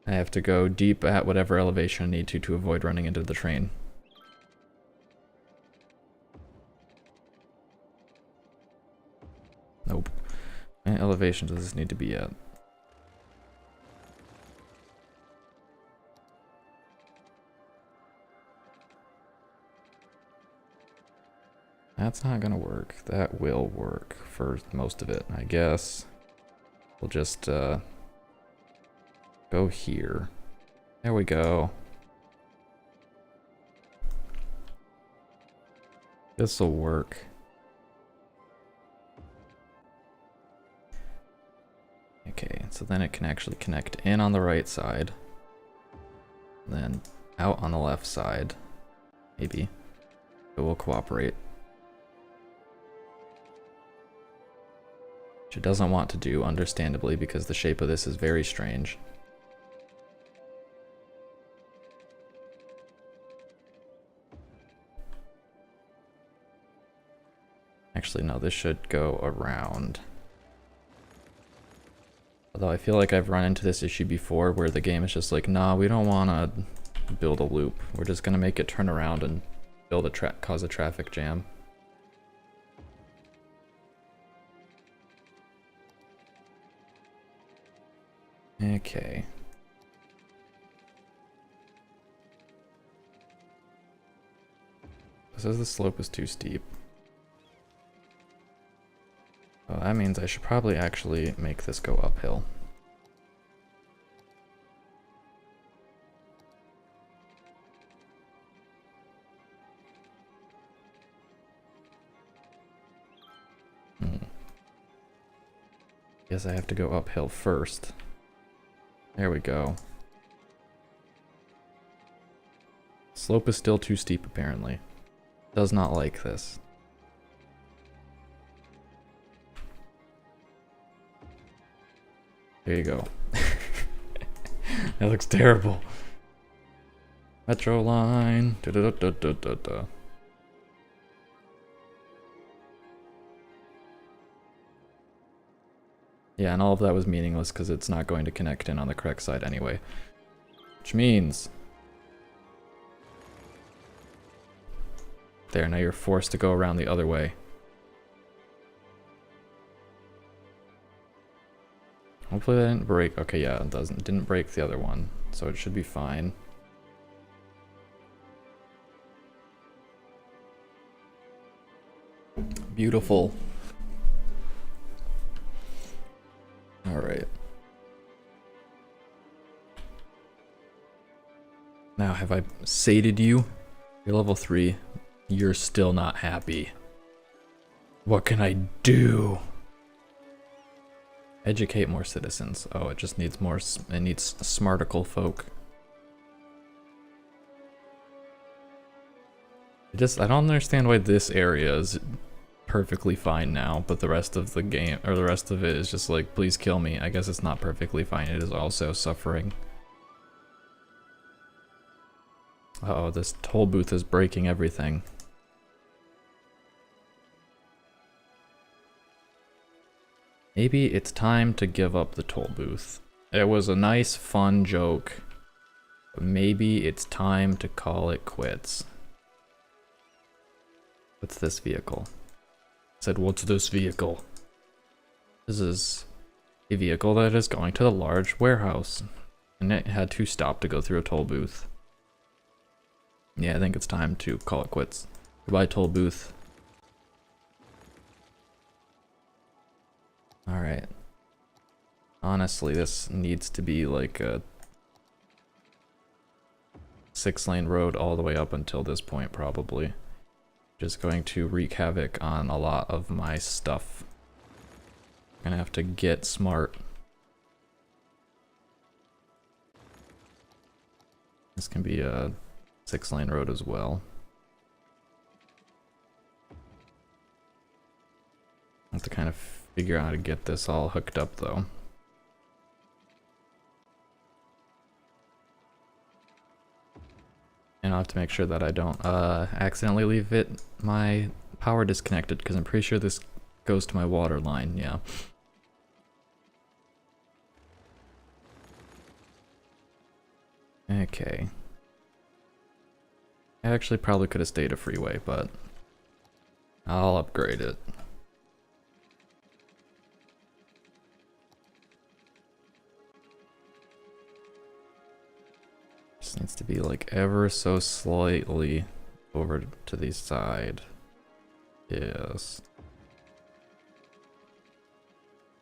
I have to go deep at whatever elevation I need to avoid running into the train. Nope. What elevation does this need to be at? That's not gonna work. That will work for most of it, I guess. We'll just go here. There we go. This'll work. Okay, so then it can actually connect in on the right side. Then out on the left side. Maybe. It will cooperate. Which it doesn't want to do, understandably, because the shape of this is very strange. Actually, no, this should go around. Although I feel like I've run into this issue before where the game is just like, nah, we don't want to build a loop. We're just going to make it turn around and build cause a traffic jam. Okay. It says the slope is too steep. Well, that means I should probably actually make this go uphill. Guess I have to go uphill first. There we go. Slope is still too steep, apparently. Does not like this. There you go. That looks terrible. Metro line. Da -da -da -da -da -da. Yeah, and all of that was meaningless because it's not going to connect in on the correct side anyway. Which means... There, now you're forced to go around the other way. Hopefully that didn't break. Okay, yeah, it didn't break the other one, so it should be fine. Beautiful. Alright. Now, have I sated you? You're level 3. You're still not happy. What can I do? Educate more citizens. Oh, it just needs more. It needs smarticle folk. I don't understand why this area is perfectly fine now, but the rest of the game, or the rest of it is just like, please kill me. I guess it's not perfectly fine. It is also suffering. Uh oh, this toll booth is breaking everything. Maybe it's time to give up the toll booth. It was a nice, fun joke. But maybe it's time to call it quits. What's this vehicle? I said, what's this vehicle? This is a vehicle that is going to the large warehouse. And it had to stop to go through a toll booth. Yeah, I think it's time to call it quits. Goodbye, toll booth. Alright. Honestly, this needs to be like a 6-lane road all the way up until this point, probably. Just going to wreak havoc on a lot of my stuff. Gonna have to get smart. This can be a 6-lane road as well. I have to kind of figure out how to get this all hooked up though. And I'll have to make sure that I don't accidentally leave my power disconnected, because I'm pretty sure this goes to my water line, yeah. Okay. I actually probably could have stayed a freeway, but I'll upgrade it. Just needs to be like ever so slightly over to the side. Yes.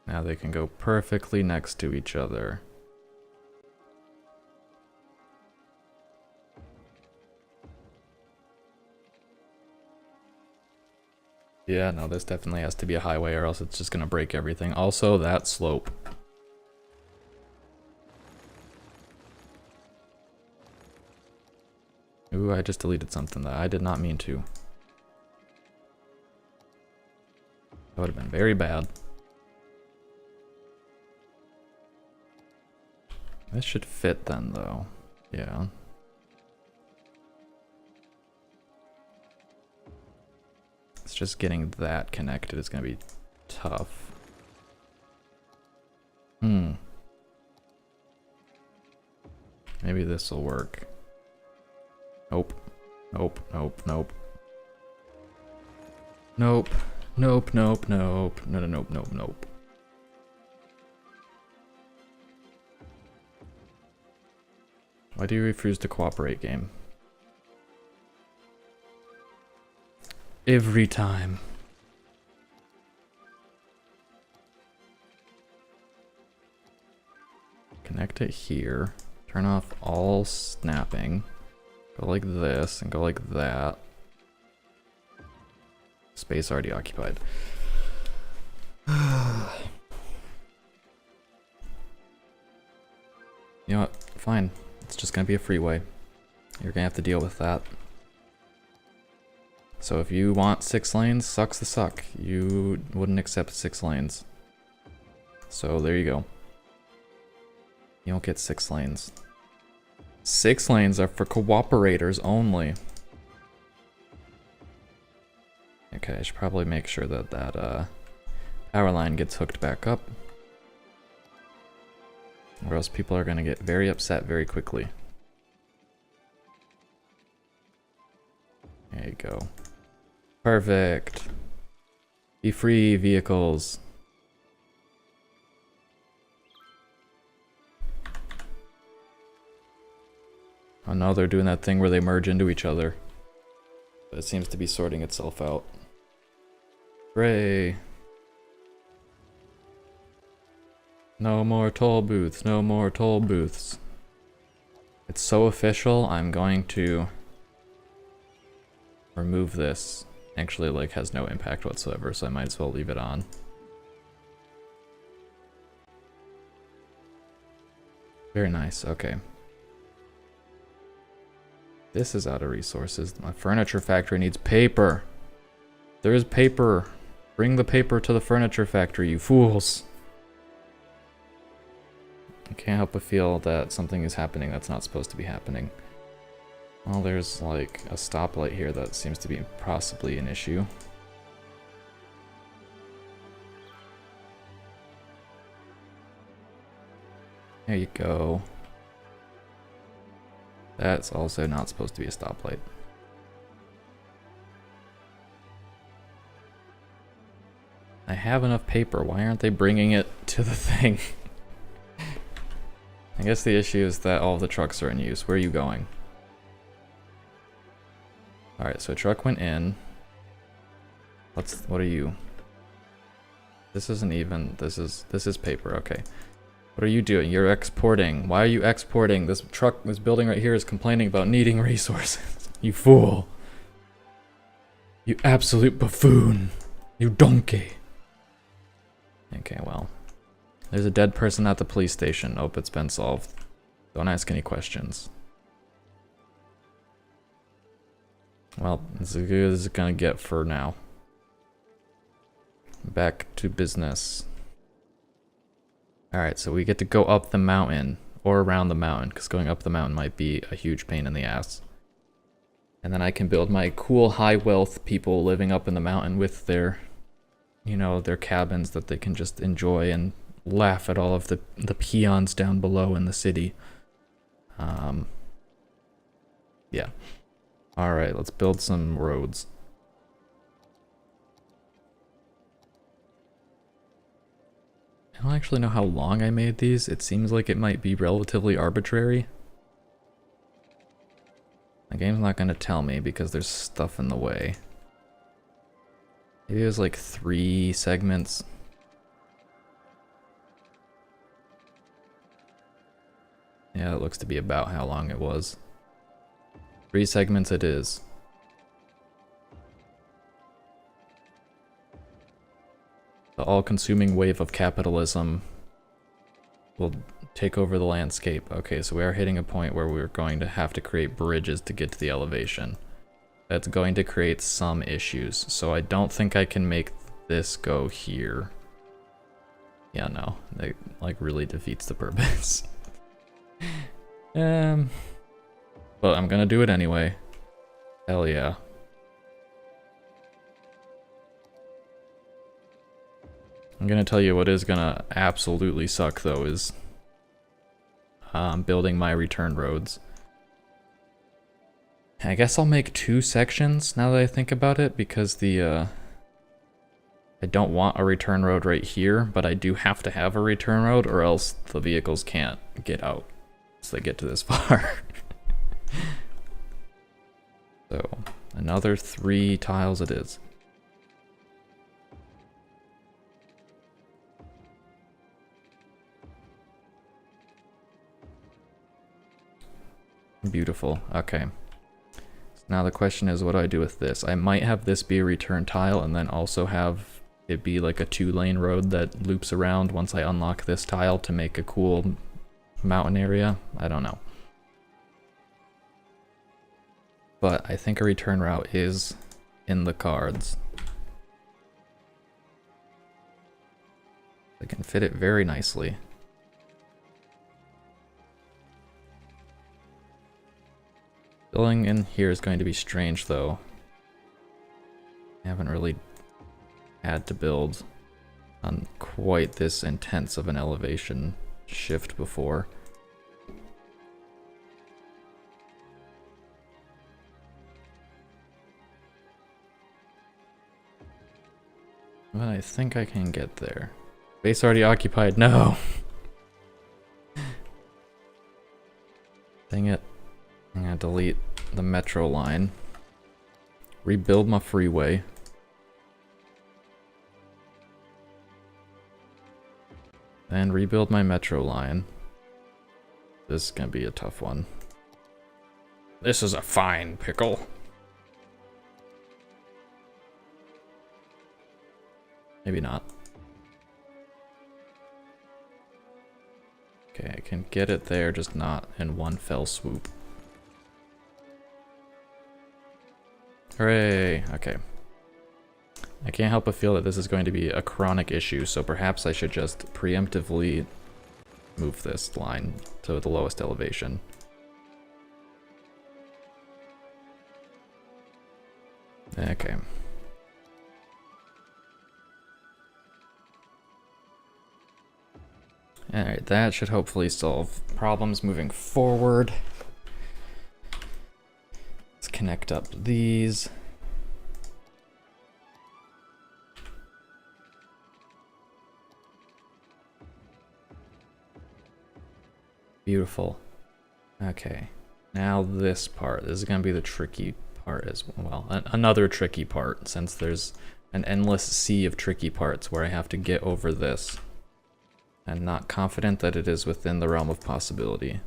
Now they can go perfectly next to each other. Yeah, no, this definitely has to be a highway or else it's just gonna break everything. Also, that slope. Ooh, I just deleted something that I did not mean to. That would have been very bad. This should fit then, though. Yeah. It's just getting that connected is gonna be tough. Maybe this will work. Nope. Nope, nope, nope. Nope. Nope, nope, nope. No, no, nope, nope, nope. Why do you refuse to cooperate, game? Every time. Connect it here. Turn off all snapping. Go like this and go like that. Space already occupied. You know what? Fine. It's just gonna be a freeway. You're gonna have to deal with that. So if you want 6 lanes, sucks to suck. You wouldn't accept 6 lanes. So there you go. You don't get 6 lanes. 6 lanes are for cooperators only. Okay, I should probably make sure that that power line gets hooked back up. Or else people are gonna get very upset very quickly. There you go. Perfect. Be free, vehicles. Oh no, they're doing that thing where they merge into each other. But it seems to be sorting itself out. Hooray. No more toll booths, no more toll booths. It's so official, I'm going to remove this. Actually, like, has no impact whatsoever, so I might as well leave it on. Very nice, okay. This is out of resources. My furniture factory needs paper. There is paper. Bring the paper to the furniture factory, you fools. I can't help but feel that something is happening that's not supposed to be happening. Well, there's like a stoplight here that seems to be possibly an issue. There you go. That's also not supposed to be a stoplight. I have enough paper. Why aren't they bringing it to the thing? I guess the issue is that all of the trucks are in use. Where are you going? Alright, so a truck went in. What are you? This isn't even, this is paper, okay. What are you doing? You're exporting. Why are you exporting? This truck, this building right here is complaining about needing resources. You fool. You absolute buffoon. You donkey. Okay, well. There's a dead person at the police station. Oh, it's been solved. Don't ask any questions. Well, it's as good as it's gonna get for now. Back to business. Alright, so we get to go up the mountain, or around the mountain, because going up the mountain might be a huge pain in the ass. And then I can build my cool high wealth people living up in the mountain with their, you know, their cabins that they can just enjoy and laugh at all of the peons down below in the city. Yeah. Alright, let's build some roads. I don't actually know how long I made these. It seems like it might be relatively arbitrary. The game's not going to tell me because there's stuff in the way. Maybe it was like 3 segments. Yeah, it looks to be about how long it was. 3 segments it is. The all-consuming wave of capitalism will take over the landscape. Okay, so we are hitting a point where we're going to have to create bridges to get to the elevation. That's going to create some issues. So I don't think I can make this go here. Yeah, no. That, like, really defeats the purpose. But I'm gonna do it anyway. Hell yeah. I'm gonna tell you what is gonna absolutely suck though is building my return roads. I guess I'll make 2 sections now that I think about it because I don't want a return road right here, but I do have to have a return road or else the vehicles can't get out once they get to this far. So, another 3 tiles it is. Beautiful. Okay. So now the question is, what do I do with this? I might have this be a return tile and then also have it be like a 2-lane road that loops around once I unlock this tile to make a cool mountain area. I don't know. But I think a return route is in the cards. I can fit it very nicely. Building in here is going to be strange though. I haven't really had to build on quite this intense of an elevation shift before. But I think I can get there. Base already occupied. No! Dang it. I'm gonna delete the metro line. Rebuild my freeway. Then rebuild my metro line. This is gonna be a tough one. This is a fine pickle. Maybe not. Okay, I can get it there, just not in one fell swoop. Hooray! Okay. I can't help but feel that this is going to be a chronic issue, so perhaps I should just preemptively move this line to the lowest elevation. Okay. Alright, that should hopefully solve problems moving forward. Let's connect up these. Beautiful. Okay. Now this part. This is going to be the tricky part as well. Another tricky part, since there's an endless sea of tricky parts where I have to get over this. I'm not confident that it is within the realm of possibility.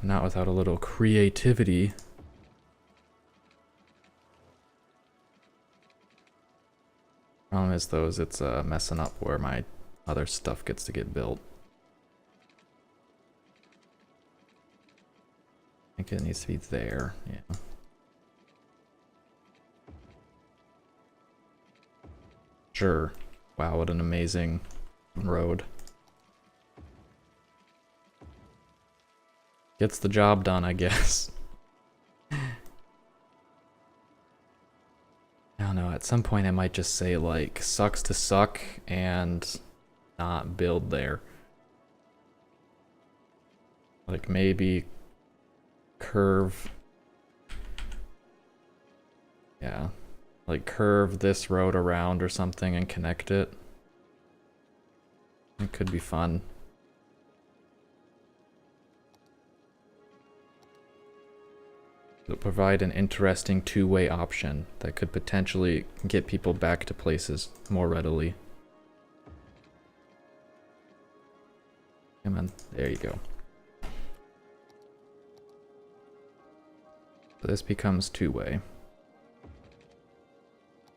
Not without a little creativity. Problem is, though, is it's messing up where my other stuff gets to get built. I think it needs to be there, yeah. Sure. Wow, what an amazing road. Gets the job done, I guess. I don't know, at some point I might just say, like, sucks to suck and not build there. Like, maybe curve. Yeah. Like, curve this road around or something and connect it. It could be fun. It'll provide an interesting two-way option that could potentially get people back to places more readily. Come on, there you go. So this becomes two-way.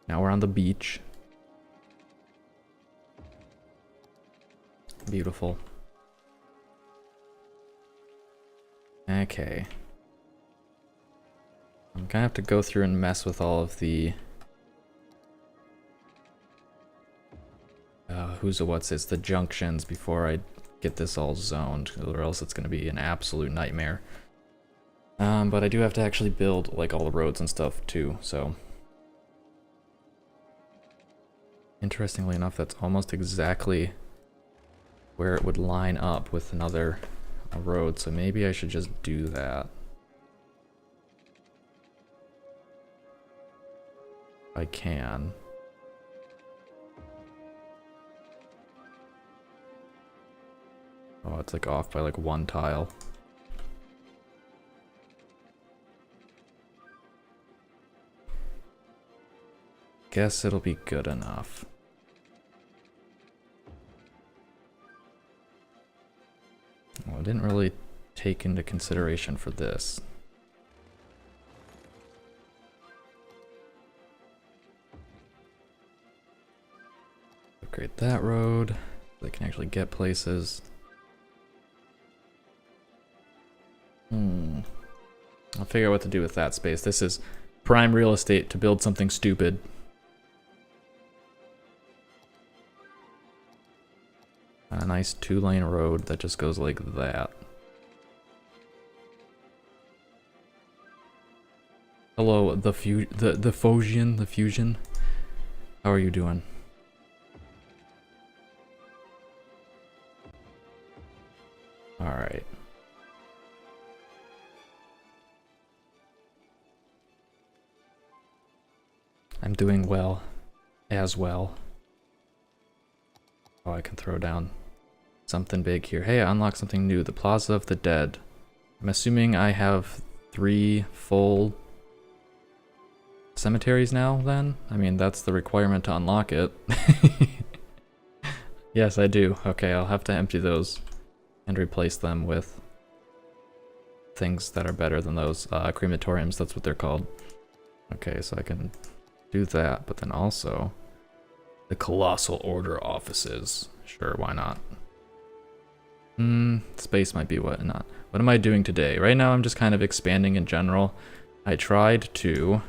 Now we're on the beach. Beautiful. Okay. I'm gonna have to go through and mess with all of the the junctions before I get this all zoned, or else it's gonna be an absolute nightmare. But I do have to actually build like all the roads and stuff too, so. Interestingly enough, that's almost exactly where it would line up with another road, so maybe I should just do that. I can. Oh, it's like off by like one tile. Guess it'll be good enough. Well, I didn't really take into consideration for this. Upgrade that road. They can actually get places. I'll figure out what to do with that space. This is prime real estate to build something stupid. A nice 2-lane road that just goes like that. Hello, the fusion. How are you doing? All right. I'm doing well, as well. Oh, I can throw down something big here. Hey, I unlocked something new. The Plaza of the Dead. I'm assuming I have 3 full cemeteries now, then? I mean, that's the requirement to unlock it. Yes, I do. Okay, I'll have to empty those and replace them with things that are better than those. Crematoriums, that's what they're called. Okay, so I can do that, but then also the Colossal Order offices. Sure, why not? Space might be what not. What am I doing today? Right now I'm just kind of expanding in general. I tried to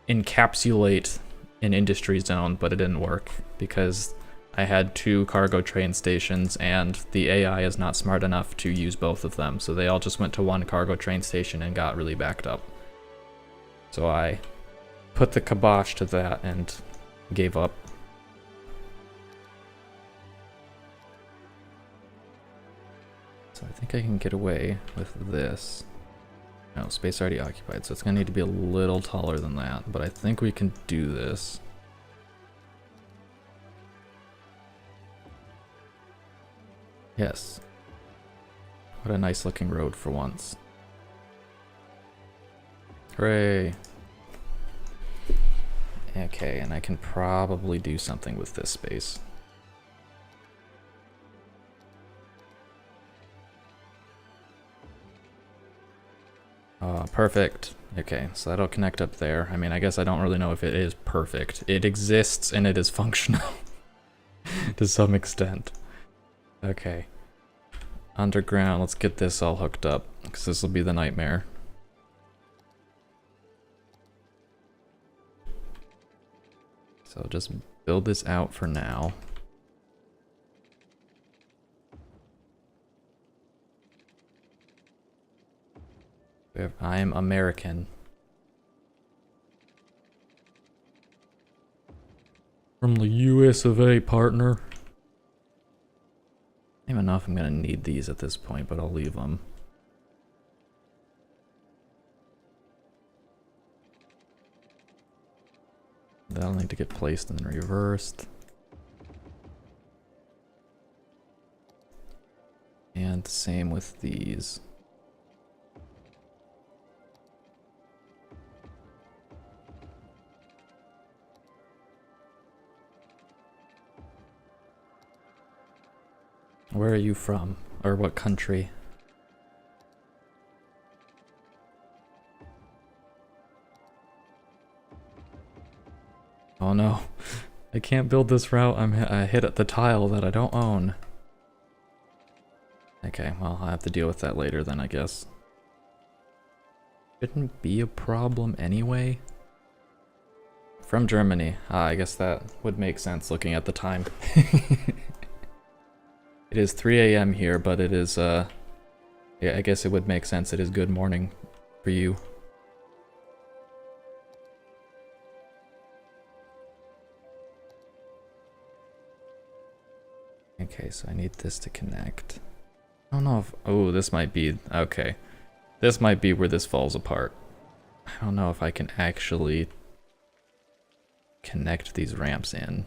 encapsulate an industry zone, but it didn't work because I had 2 cargo train stations and the AI is not smart enough to use both of them, so they all just went to 1 cargo train station and got really backed up. So I put the kibosh to that and gave up. So I think I can get away with this. No, space already occupied, so it's gonna need to be a little taller than that, but I think we can do this. Yes. What a nice looking road for once. Hooray. Okay, and I can probably do something with this space. Perfect. Okay, so that'll connect up there. I mean, I guess I don't really know if it is perfect. It exists and it is functional to some extent. Okay. Underground, let's get this all hooked up, because this will be the nightmare. So just build this out for now. I am American. From the US of A, partner. I don't even know if I'm gonna need these at this point, but I'll leave them. That'll need to get placed and then reversed. And same with these. Where are you from? Or what country? Oh no. I can't build this route. I hit at the tile that I don't own. Okay, well, I'll have to deal with that later then, I guess. Shouldn't be a problem anyway. From Germany. Ah, I guess that would make sense looking at the time. It is 3 a.m. here, but it is, yeah, I guess it would make sense. It is good morning for you. Okay, so I need this to connect. I don't know if... Oh, this might be... Okay. This might be where this falls apart. I don't know if I can actually connect these ramps in.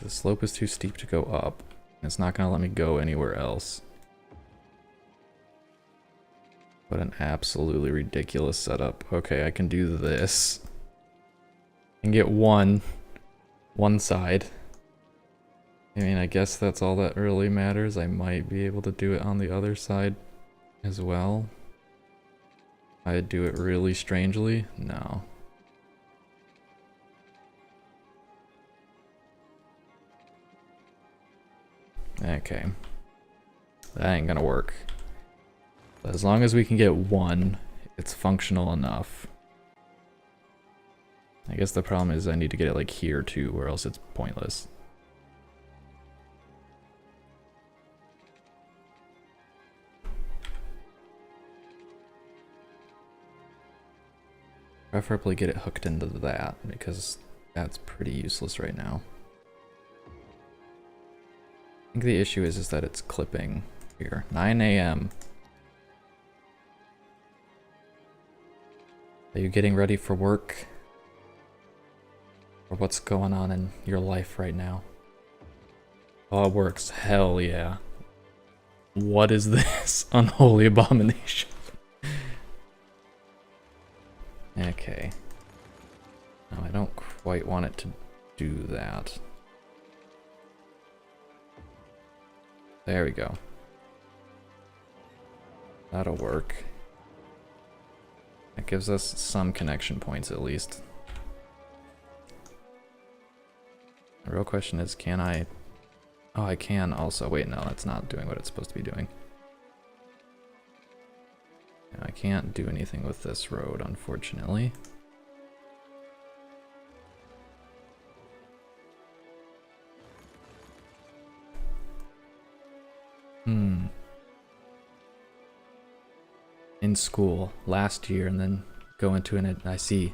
The slope is too steep to go up. It's not going to let me go anywhere else. What an absolutely ridiculous setup. Okay, I can do this. I can get one side. I mean, I guess that's all that really matters. I might be able to do it on the other side as well. I'd do it really strangely. No. Okay. That ain't gonna work. But as long as we can get one, it's functional enough. I guess the problem is I need to get it like here too, or else it's pointless. Preferably get it hooked into that, because that's pretty useless right now. I think the issue is that it's clipping here. 9 a.m. Are you getting ready for work? Or what's going on in your life right now? Oh, it works. Hell yeah. What is this unholy abomination? Okay. No, I don't quite want it to do that. There we go. That'll work. That gives us some connection points at least. The real question is, can I... Oh, I can also... Wait, no, that's not doing what it's supposed to be doing. I can't do anything with this road, unfortunately. In school last year and then go into an... I see.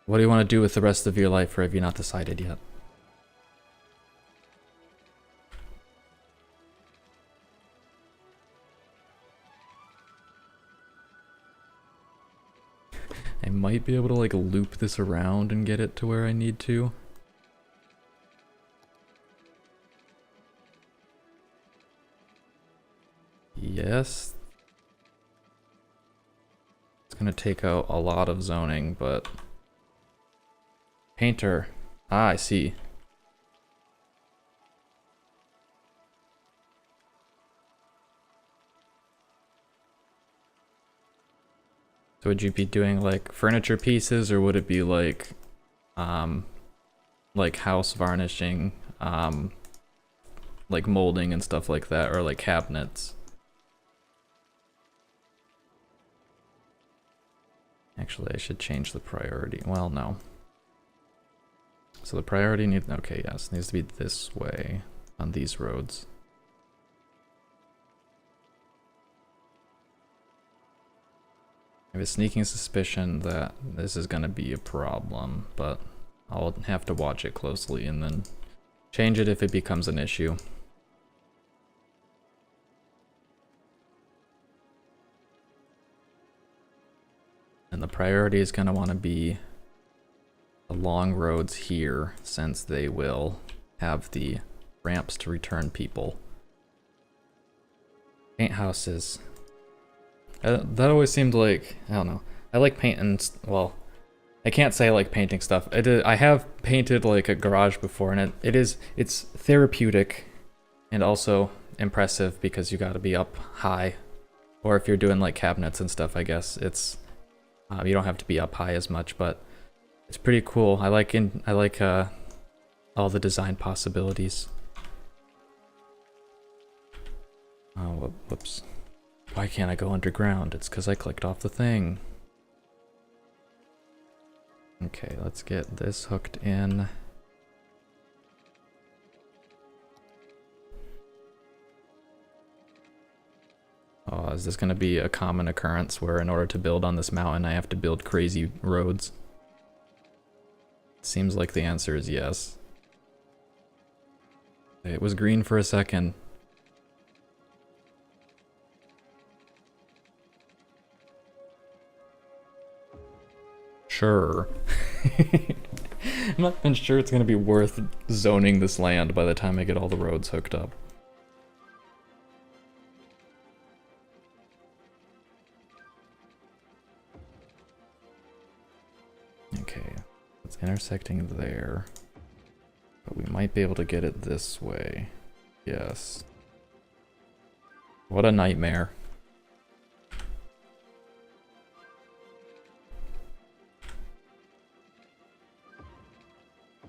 What do you want to do with the rest of your life, or have you not decided yet? I might be able to like loop this around and get it to where I need to. Yes. It's gonna take out a lot of zoning, but... Painter. Ah, I see. So would you be doing like furniture pieces, or would it be like house varnishing, like molding and stuff like that, or like cabinets? Actually, I should change the priority. Well, no. So the priority needs, okay, yes, needs to be this way on these roads. I have a sneaking suspicion that this is going to be a problem, but I'll have to watch it closely and then change it if it becomes an issue. And the priority is going to want to be the long roads here, since they will have the ramps to return people. Paint houses. That always seemed like, I don't know. I like painting, well, I can't say I like painting stuff. I have painted like a garage before, and it's therapeutic and also impressive because you gotta be up high. Or if you're doing like cabinets and stuff, I guess it's, you don't have to be up high as much, but it's pretty cool. I like all the design possibilities. Oh, whoops. Why can't I go underground? It's because I clicked off the thing. Okay, let's get this hooked in. Oh, is this going to be a common occurrence where in order to build on this mountain I have to build crazy roads? Seems like the answer is yes. It was green for a second. Sure. I'm not even sure it's going to be worth zoning this land by the time I get all the roads hooked up. Okay, it's intersecting there. But we might be able to get it this way. Yes. What a nightmare.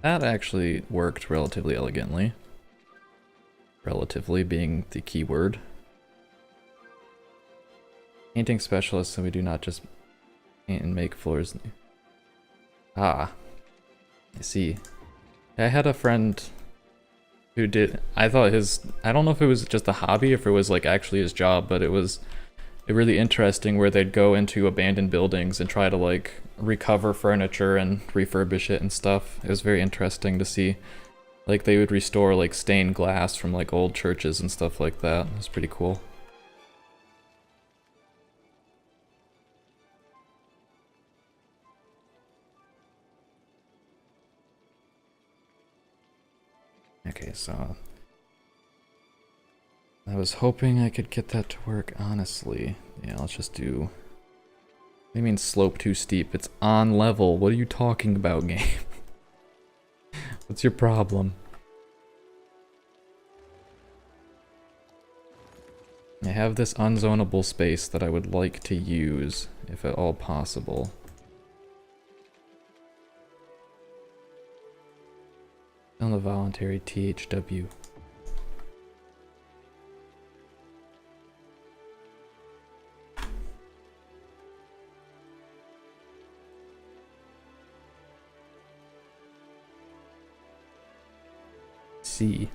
That actually worked relatively elegantly. Relatively being the key word. Painting specialists, so we do not just paint and make floors. Ah, I see. I had a friend who did, I thought I don't know if it was just a hobby, if it was like actually his job, but it was really interesting where they'd go into abandoned buildings and try to like recover furniture and refurbish it and stuff. It was very interesting to see. Like they would restore like stained glass from like old churches and stuff like that. It was pretty cool. Okay, so I was hoping I could get that to work, honestly. Yeah, let's just do... What do you mean slope too steep? It's on level. What are you talking about, game? What's your problem? I have this unzonable space that I would like to use, if at all possible. On the voluntary THW. C.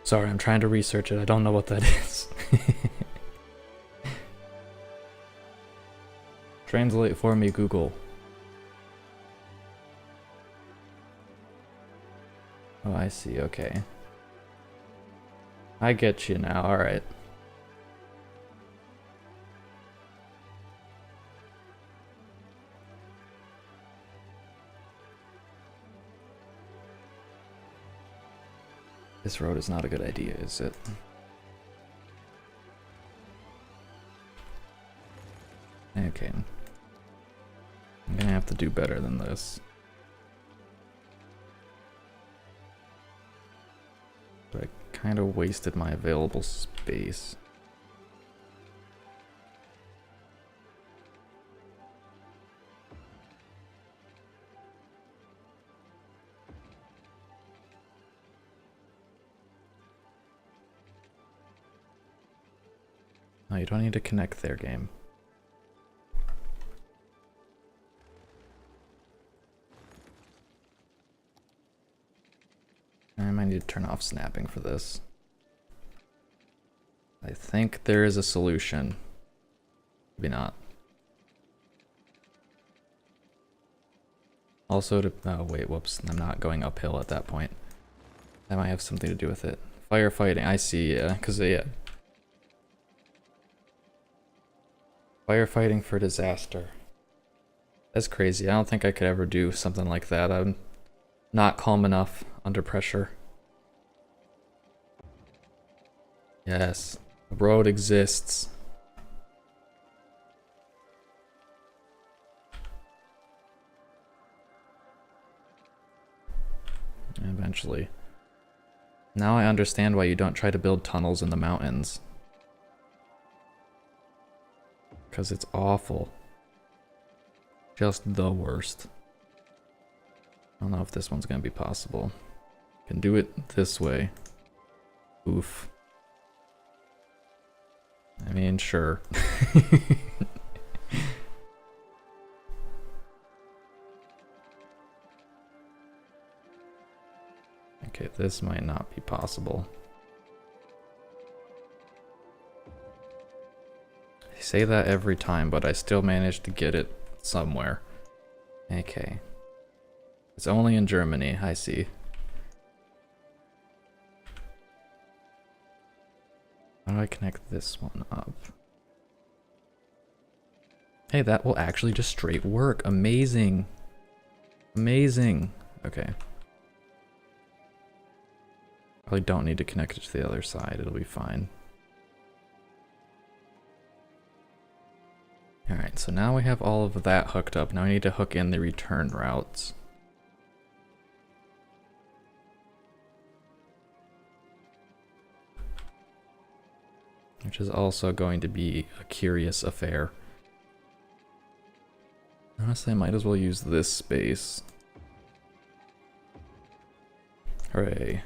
Sorry, I'm trying to research it. I don't know what that is. Translate for me, Google. Oh, I see. Okay. I get you now. Alright. This road is not a good idea, is it? Okay. I'm gonna have to do better than this. But I kind of wasted my available space. No, you don't need to connect their game. I might need to turn off snapping for this. I think there is a solution. Maybe not. Also to... oh wait, whoops. I'm not going uphill at that point. That might have something to do with it. Firefighting, I see, yeah. Because, yeah. Firefighting for disaster. That's crazy. I don't think I could ever do something like that. I'm not calm enough under pressure. Yes. The road exists. Eventually. Now I understand why you don't try to build tunnels in the mountains. Because it's awful. Just the worst. I don't know if this one's gonna be possible. Can do it this way. Oof. I mean, sure. Okay, this might not be possible. I say that every time, but I still manage to get it somewhere. Okay. It's only in Germany, I see. How do I connect this one up? Hey, that will actually just straight work. Amazing. Amazing. Okay. Probably don't need to connect it to the other side. It'll be fine. Alright, so now we have all of that hooked up. Now we need to hook in the return routes. Which is also going to be a curious affair. Honestly, I might as well use this space. Hooray.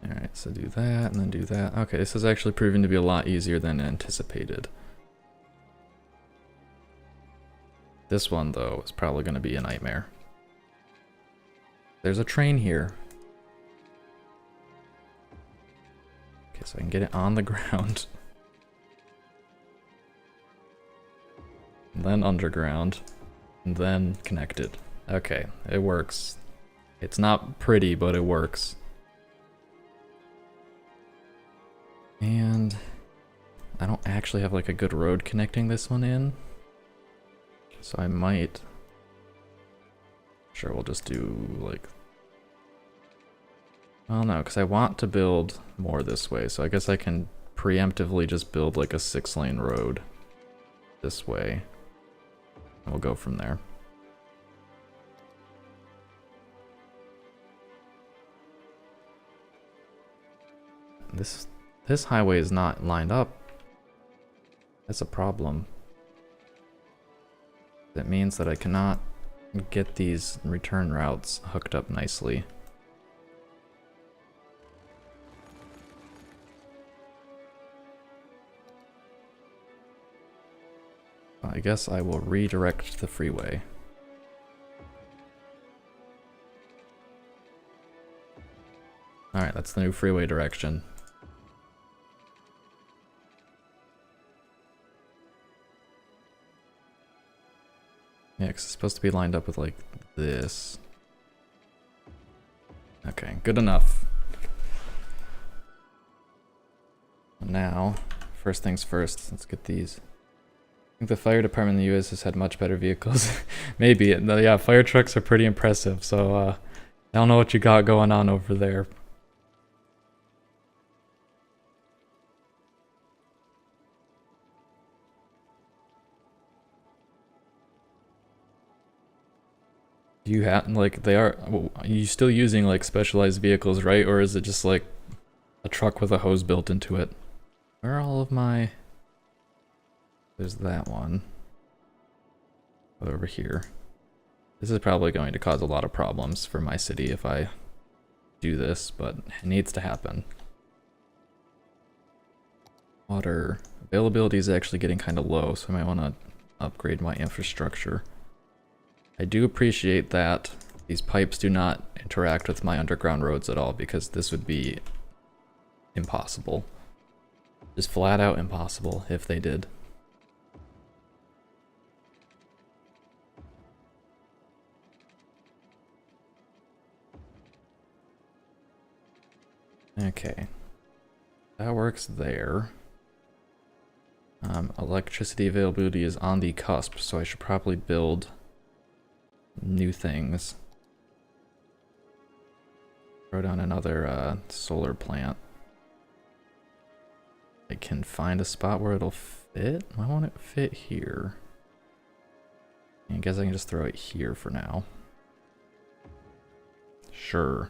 Alright, so do that and then do that. Okay, this is actually proving to be a lot easier than anticipated. This one, though, is probably going to be a nightmare. There's a train here. Okay, so I can get it on the ground. And then underground. And then connected. Okay, it works. It's not pretty, but it works. And I don't actually have like a good road connecting this one in. So I might... Sure, we'll just do like... Well, no, because I want to build more this way, so I guess I can preemptively just build like a 6-lane road this way. And we'll go from there. This highway is not lined up. That's a problem. That means that I cannot get these return routes hooked up nicely. I guess I will redirect the freeway. Alright, that's the new freeway direction. Yeah, 'cause it's supposed to be lined up with like this. Okay, good enough. Now, first things first, let's get these think the fire department in the US has had much better vehicles. Maybe. Yeah, fire trucks are pretty impressive, so I don't know what you got going on over there. You have, like, are you still using, like, specialized vehicles, right? Or is it just, like, a truck with a hose built into it? Where are all of my... There's that one. Over here. This is probably going to cause a lot of problems for my city if I do this, but it needs to happen. Water availability is actually getting kind of low, so I might want to upgrade my infrastructure. I do appreciate that these pipes do not interact with my underground roads at all, because this would be impossible. Just flat out impossible if they did. Okay. That works there. Electricity availability is on the cusp, so I should probably build new things. Throw down another solar plant. I can find a spot where it'll fit. I want it to fit here. I guess I can just throw it here for now. Sure.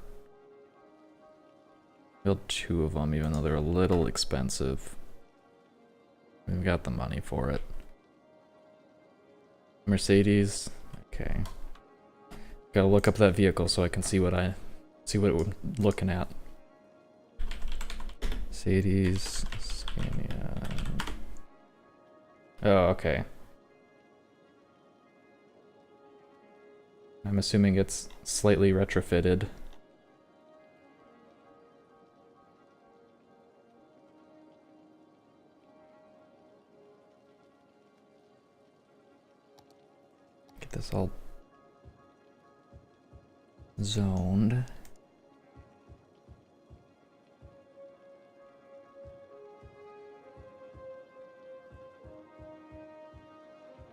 Build 2 of them, even though they're a little expensive. We've got the money for it. Mercedes. Okay. Gotta look up that vehicle so I can see what I'm looking at. Mercedes, Scania. Oh, okay. I'm assuming it's slightly retrofitted. Get this all zoned.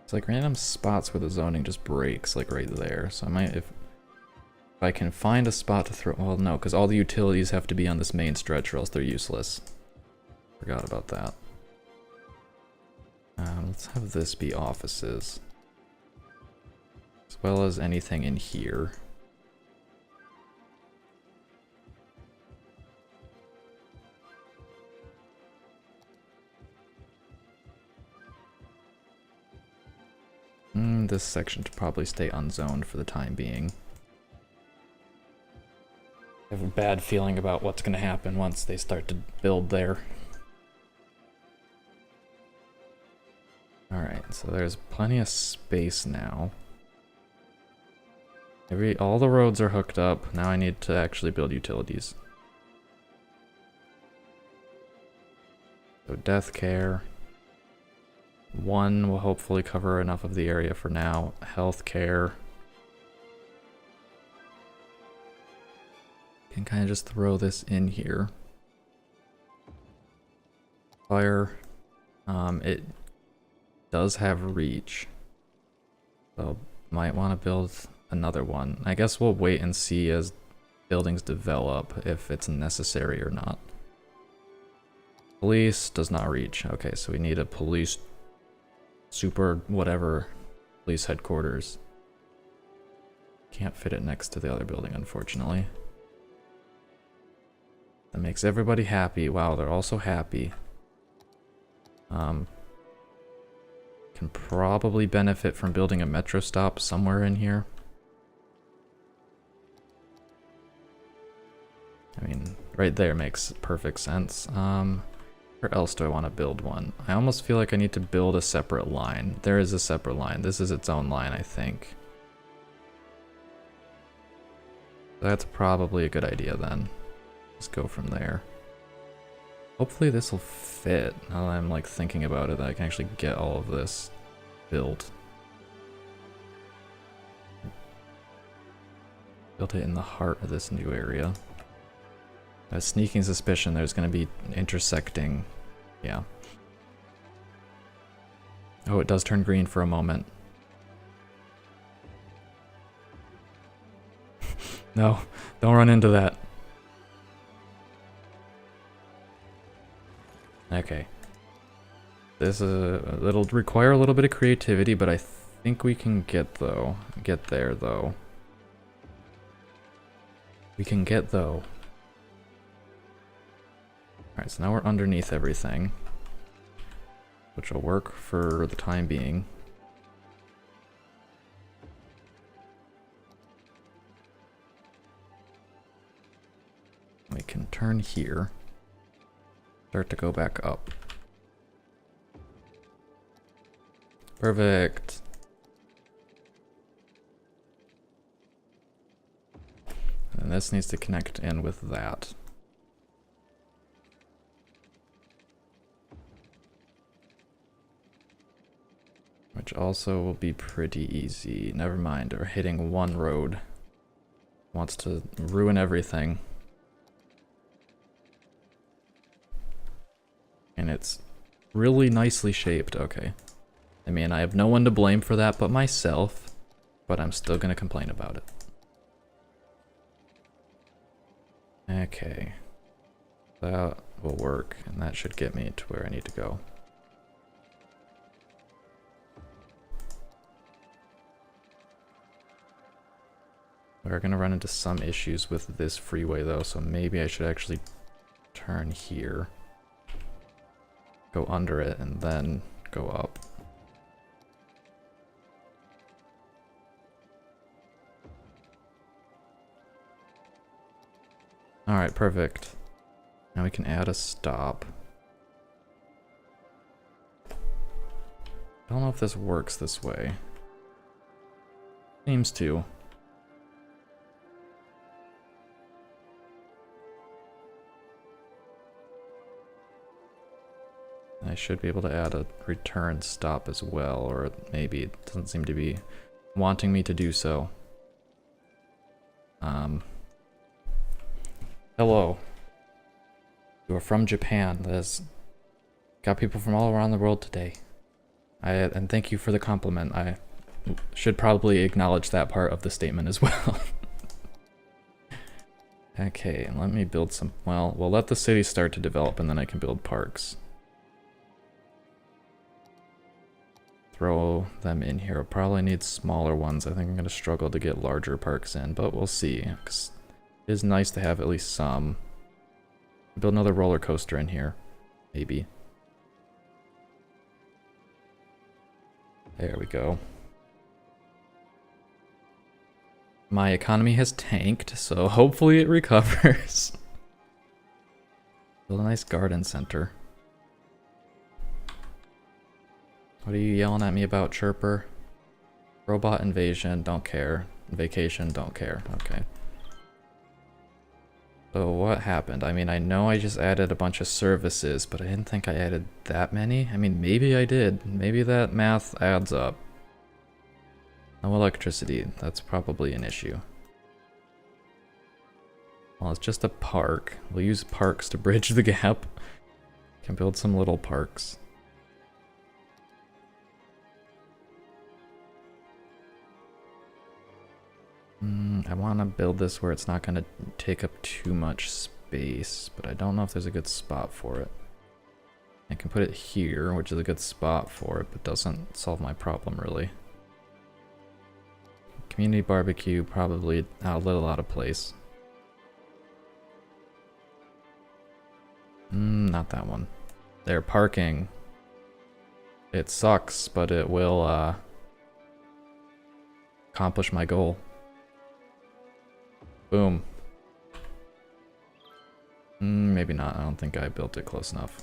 It's like random spots where the zoning just breaks, like right there. So I might, if I can find a spot to throw, well no, because all the utilities have to be on this main stretch or else they're useless. Forgot about that. Let's have this be offices. As well as anything in here. This section should probably stay unzoned for the time being. I have a bad feeling about what's going to happen once they start to build there. Alright, so there's plenty of space now. All the roads are hooked up. Now I need to actually build utilities. So death care. 1 will hopefully cover enough of the area for now. Healthcare. Can kind of just throw this in here. Fire. It does have reach. So might want to build another one. I guess we'll wait and see as buildings develop if it's necessary or not. Police does not reach. Okay, so we need a police super whatever police headquarters. Can't fit it next to the other building, unfortunately. That makes everybody happy. Wow, they're also happy. Can probably benefit from building a metro stop somewhere in here. I mean, right there makes perfect sense. Where else do I want to build one? I almost feel like I need to build a separate line. There is a separate line. This is its own line, I think. That's probably a good idea then. Let's go from there. Hopefully this will fit. Now that I'm like thinking about it, that I can actually get all of this built. Built it in the heart of this new area. A sneaking suspicion there's going to be intersecting. Yeah. Oh, it does turn green for a moment. No, don't run into that. Okay. It'll require a little bit of creativity, but I think we can get there though. We can get though. Alright, so now we're underneath everything, which will work for the time being. We can turn here, start to go back up. Perfect. And this needs to connect in with that. Which also will be pretty easy. Never mind, we're hitting one road. Wants to ruin everything. And it's really nicely shaped, okay. I mean, I have no one to blame for that but myself, but I'm still gonna complain about it. Okay. That will work, and that should get me to where I need to go. We're gonna run into some issues with this freeway though, so maybe I should actually turn here. Go under it and then go up. Alright, perfect. Now we can add a stop. I don't know if this works this way. Seems to. I should be able to add a return stop as well, or maybe it doesn't seem to be wanting me to do so. Hello. You are from Japan. There's got people from all around the world today. And thank you for the compliment. I should probably acknowledge that part of the statement as well. Okay, and let me build some, well, we'll let the city start to develop and then I can build parks. Throw them in here. I'll probably need smaller ones. I think I'm going to struggle to get larger parks in, but we'll see. 'Cause it is nice to have at least some. Build another roller coaster in here. Maybe. There we go. My economy has tanked, so hopefully it recovers. Build a nice garden center. What are you yelling at me about, Chirper? Robot invasion, don't care. Vacation, don't care. Okay. So what happened? I mean, I know I just added a bunch of services, but I didn't think I added that many. I mean, maybe I did. Maybe that math adds up. No electricity. That's probably an issue. Well, it's just a park. We'll use parks to bridge the gap. Can build some little parks. I want to build this where it's not going to take up too much space, but I don't know if there's a good spot for it. I can put it here, which is a good spot for it, but doesn't solve my problem really. Community barbecue, probably a little out of place. Not that one. They're parking. It sucks, but it will accomplish my goal. Boom. Maybe not. I don't think I built it close enough.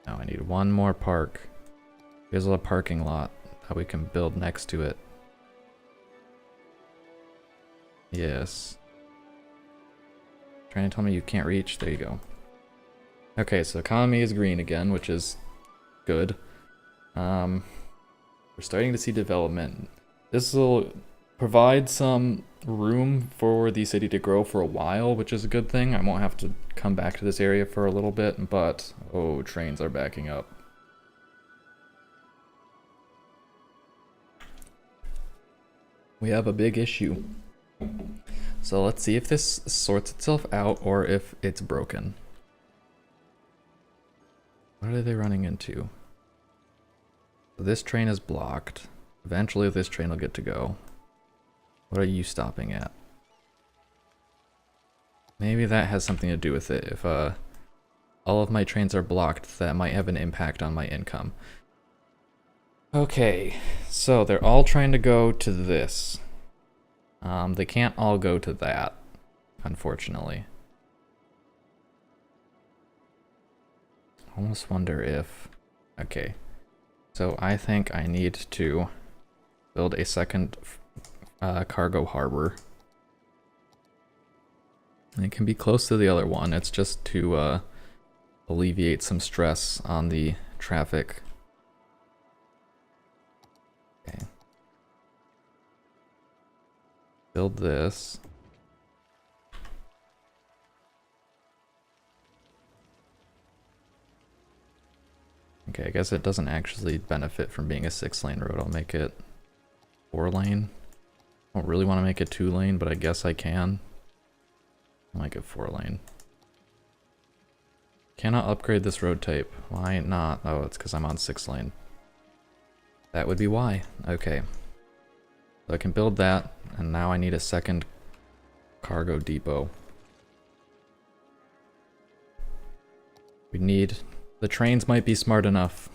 Now I need one more park. Here's a parking lot that we can build next to it. Yes. Trying to tell me you can't reach? There you go. Okay, so economy is green again, which is good. We're starting to see development. This will provide some room for the city to grow for a while, which is a good thing. I won't have to come back to this area for a little bit, but oh, trains are backing up. We have a big issue. So let's see if this sorts itself out or if it's broken. What are they running into? This train is blocked. Eventually this train will get to go. What are you stopping at? Maybe that has something to do with it. If all of my trains are blocked, that might have an impact on my income. Okay, so they're all trying to go to this. They can't all go to that, unfortunately. I almost wonder if... Okay, so I think I need to build a second cargo harbor. And it can be close to the other one. It's just to alleviate some stress on the traffic. Okay. Build this. Okay, I guess it doesn't actually benefit from being a 6-lane road. I'll make it 4-lane. I don't really want to make it 2-lane, but I guess I can. I'll make it 4-lane. Cannot upgrade this road type. Why not? Oh, it's because I'm on 6-lane. That would be why. Okay. So I can build that, and now I need a second cargo depot. We need... The trains might be smart enough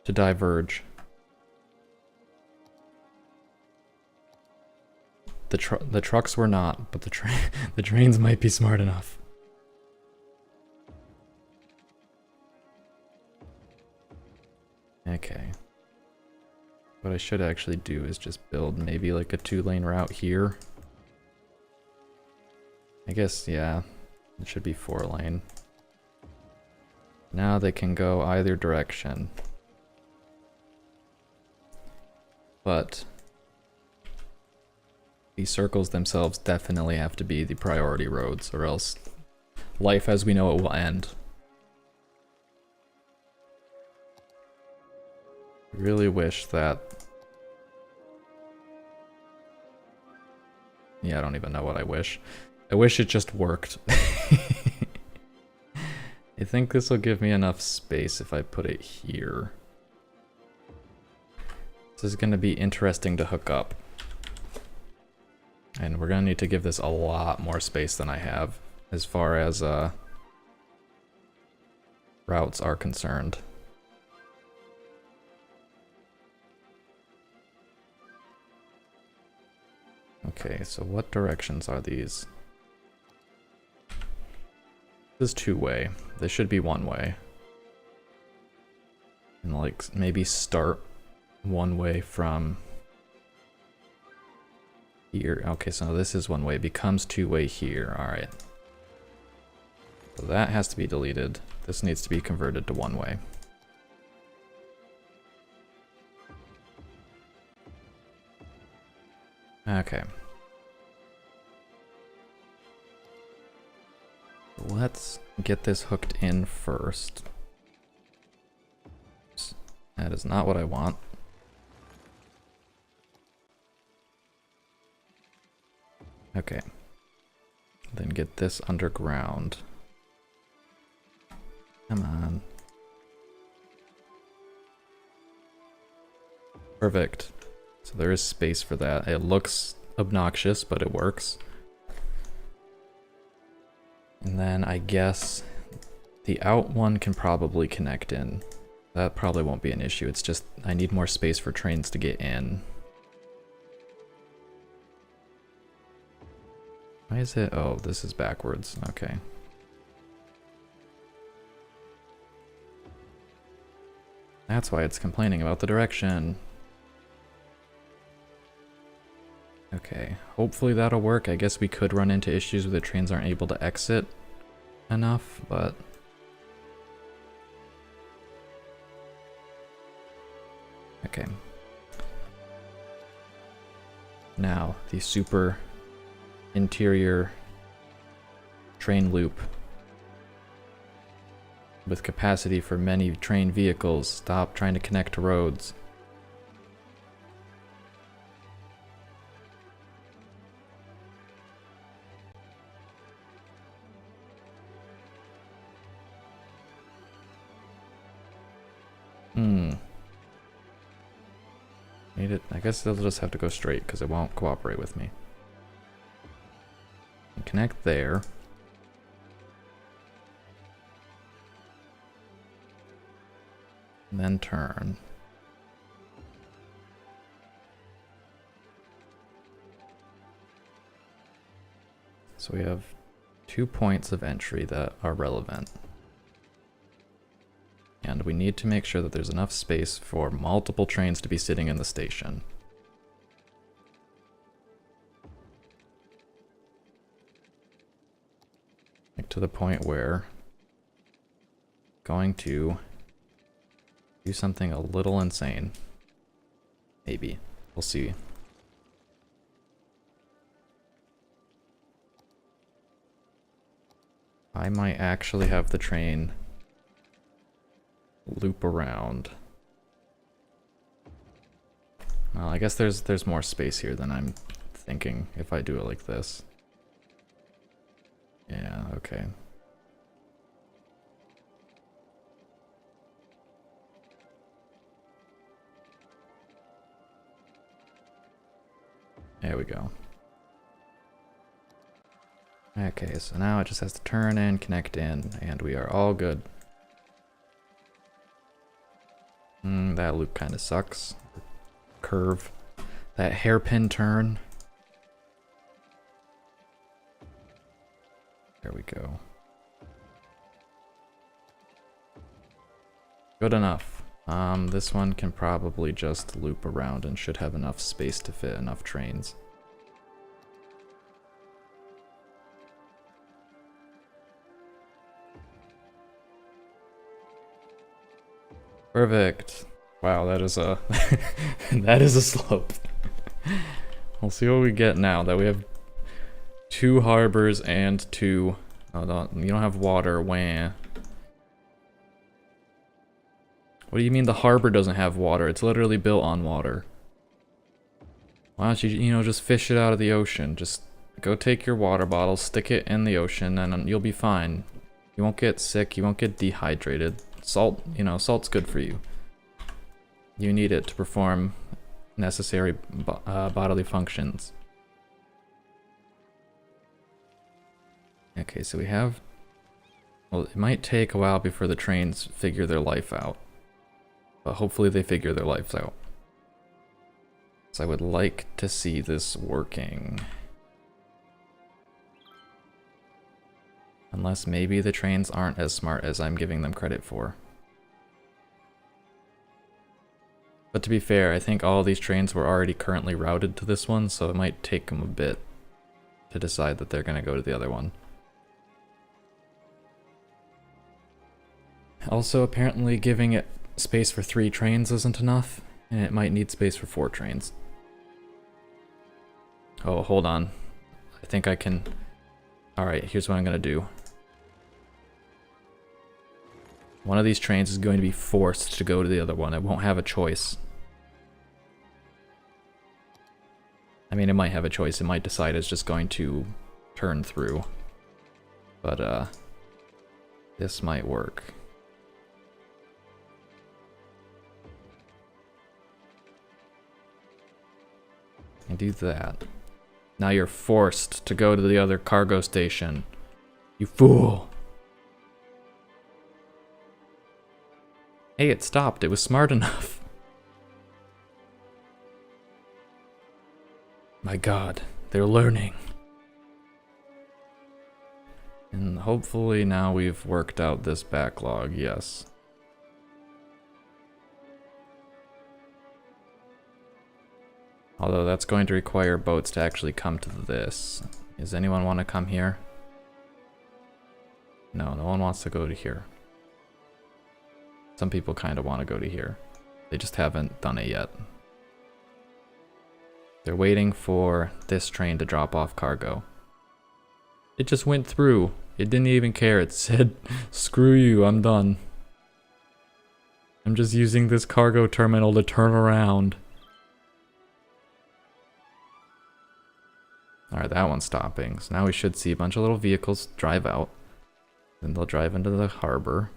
to diverge. The trucks were not, but the trains might be smart enough. Okay. What I should actually do is just build maybe like a 2-lane route here. I guess, yeah, it should be 4-lane. Now they can go either direction. But these circles themselves definitely have to be the priority roads, or else life as we know it will end. I really wish that... Yeah, I don't even know what I wish. I wish it just worked. I think this will give me enough space if I put it here. This is going to be interesting to hook up. And we're going to need to give this a lot more space than I have as far as routes are concerned. Okay, so what directions are these? This is 2-way. This should be 1-way. And like maybe start 1-way from here. Okay, so this is 1-way, becomes 2-way here. Alright. So that has to be deleted. This needs to be converted to 1-way. Okay. Let's get this hooked in first. Oops. That is not what I want. Okay. Then get this underground. Come on. Perfect. So there is space for that. It looks obnoxious, but it works. And then I guess the out one can probably connect in. That probably won't be an issue. It's just I need more space for trains to get in. Why is it? Oh, this is backwards. Okay. That's why it's complaining about the direction. Okay, hopefully that'll work. I guess we could run into issues where the trains aren't able to exit enough, but... Okay. Now, the super interior train loop with capacity for many train vehicles. Stop trying to connect to roads. Need it. I guess they'll just have to go straight because it won't cooperate with me. And connect there. And then turn. So we have 2 points of entry that are relevant. And we need to make sure that there's enough space for multiple trains to be sitting in the station. Like to the point where going to do something a little insane. Maybe. We'll see. I might actually have the train loop around. Well, I guess there's more space here than I'm thinking if I do it like this. Yeah, okay. There we go. Okay, so now it just has to turn in, connect in, and we are all good. That loop kind of sucks. Curve. That hairpin turn. There we go. Good enough. This one can probably just loop around and should have enough space to fit enough trains. Perfect. Wow, that is a that is a slope. We'll see what we get now that we have 2 harbors and 2. Oh, you don't have water. Wah. What do you mean the harbor doesn't have water? It's literally built on water. Why don't you, just fish it out of the ocean? Just go take your water bottle, stick it in the ocean, and you'll be fine. You won't get sick. You won't get dehydrated. Salt, salt's good for you. You need it to perform necessary bodily functions. Okay, so we have... Well, it might take a while before the trains figure their life out. But hopefully they figure their lives out. So I would like to see this working. Unless maybe the trains aren't as smart as I'm giving them credit for. But to be fair, I think all these trains were already currently routed to this one, so it might take them a bit to decide that they're going to go to the other one. Also, apparently giving it space for 3 trains isn't enough, and it might need space for 4 trains. Oh, hold on. I think I can... Alright, here's what I'm going to do. One of these trains is going to be forced to go to the other one. It won't have a choice. I mean, it might have a choice. It might decide it's just going to turn through. But, this might work. And do that. Now you're forced to go to the other cargo station. You fool! Hey, it stopped. It was smart enough. My god, they're learning. And hopefully now we've worked out this backlog, yes. Although that's going to require boats to actually come to this. Does anyone want to come here? No, no one wants to go to here. Some people kind of want to go to here. They just haven't done it yet. They're waiting for this train to drop off cargo. It just went through. It didn't even care. It said, screw you, I'm done. I'm just using this cargo terminal to turn around. Alright, that one's stopping. So now we should see a bunch of little vehicles drive out. Then they'll drive into the harbor.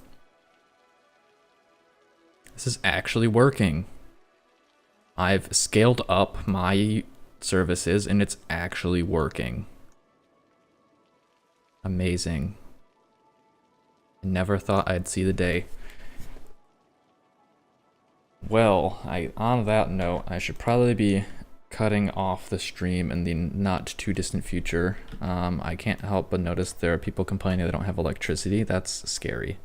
This is actually working. I've scaled up my services and it's actually working. Amazing. I never thought I'd see the day. Well, on that note, I should probably be cutting off the stream in the not too distant future. I can't help but notice there are people complaining they don't have electricity. That's scary.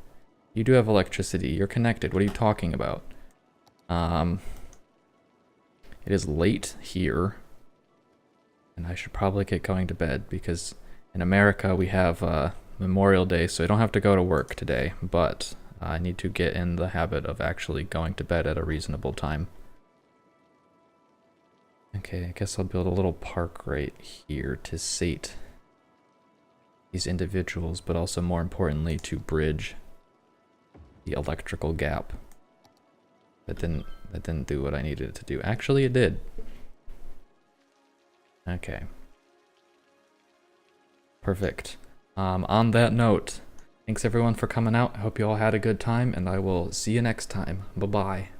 You do have electricity. You're connected. What are you talking about? It is late here, and I should probably get going to bed because in America we have Memorial Day, so I don't have to go to work today, but I need to get in the habit of actually going to bed at a reasonable time. Okay, I guess I'll build a little park right here to sate these individuals, but also more importantly to bridge the electrical gap. That didn't do what I needed it to do. Actually, it did. Okay. Perfect. On that note, thanks everyone for coming out. I hope you all had a good time, and I will see you next time. Bye-bye.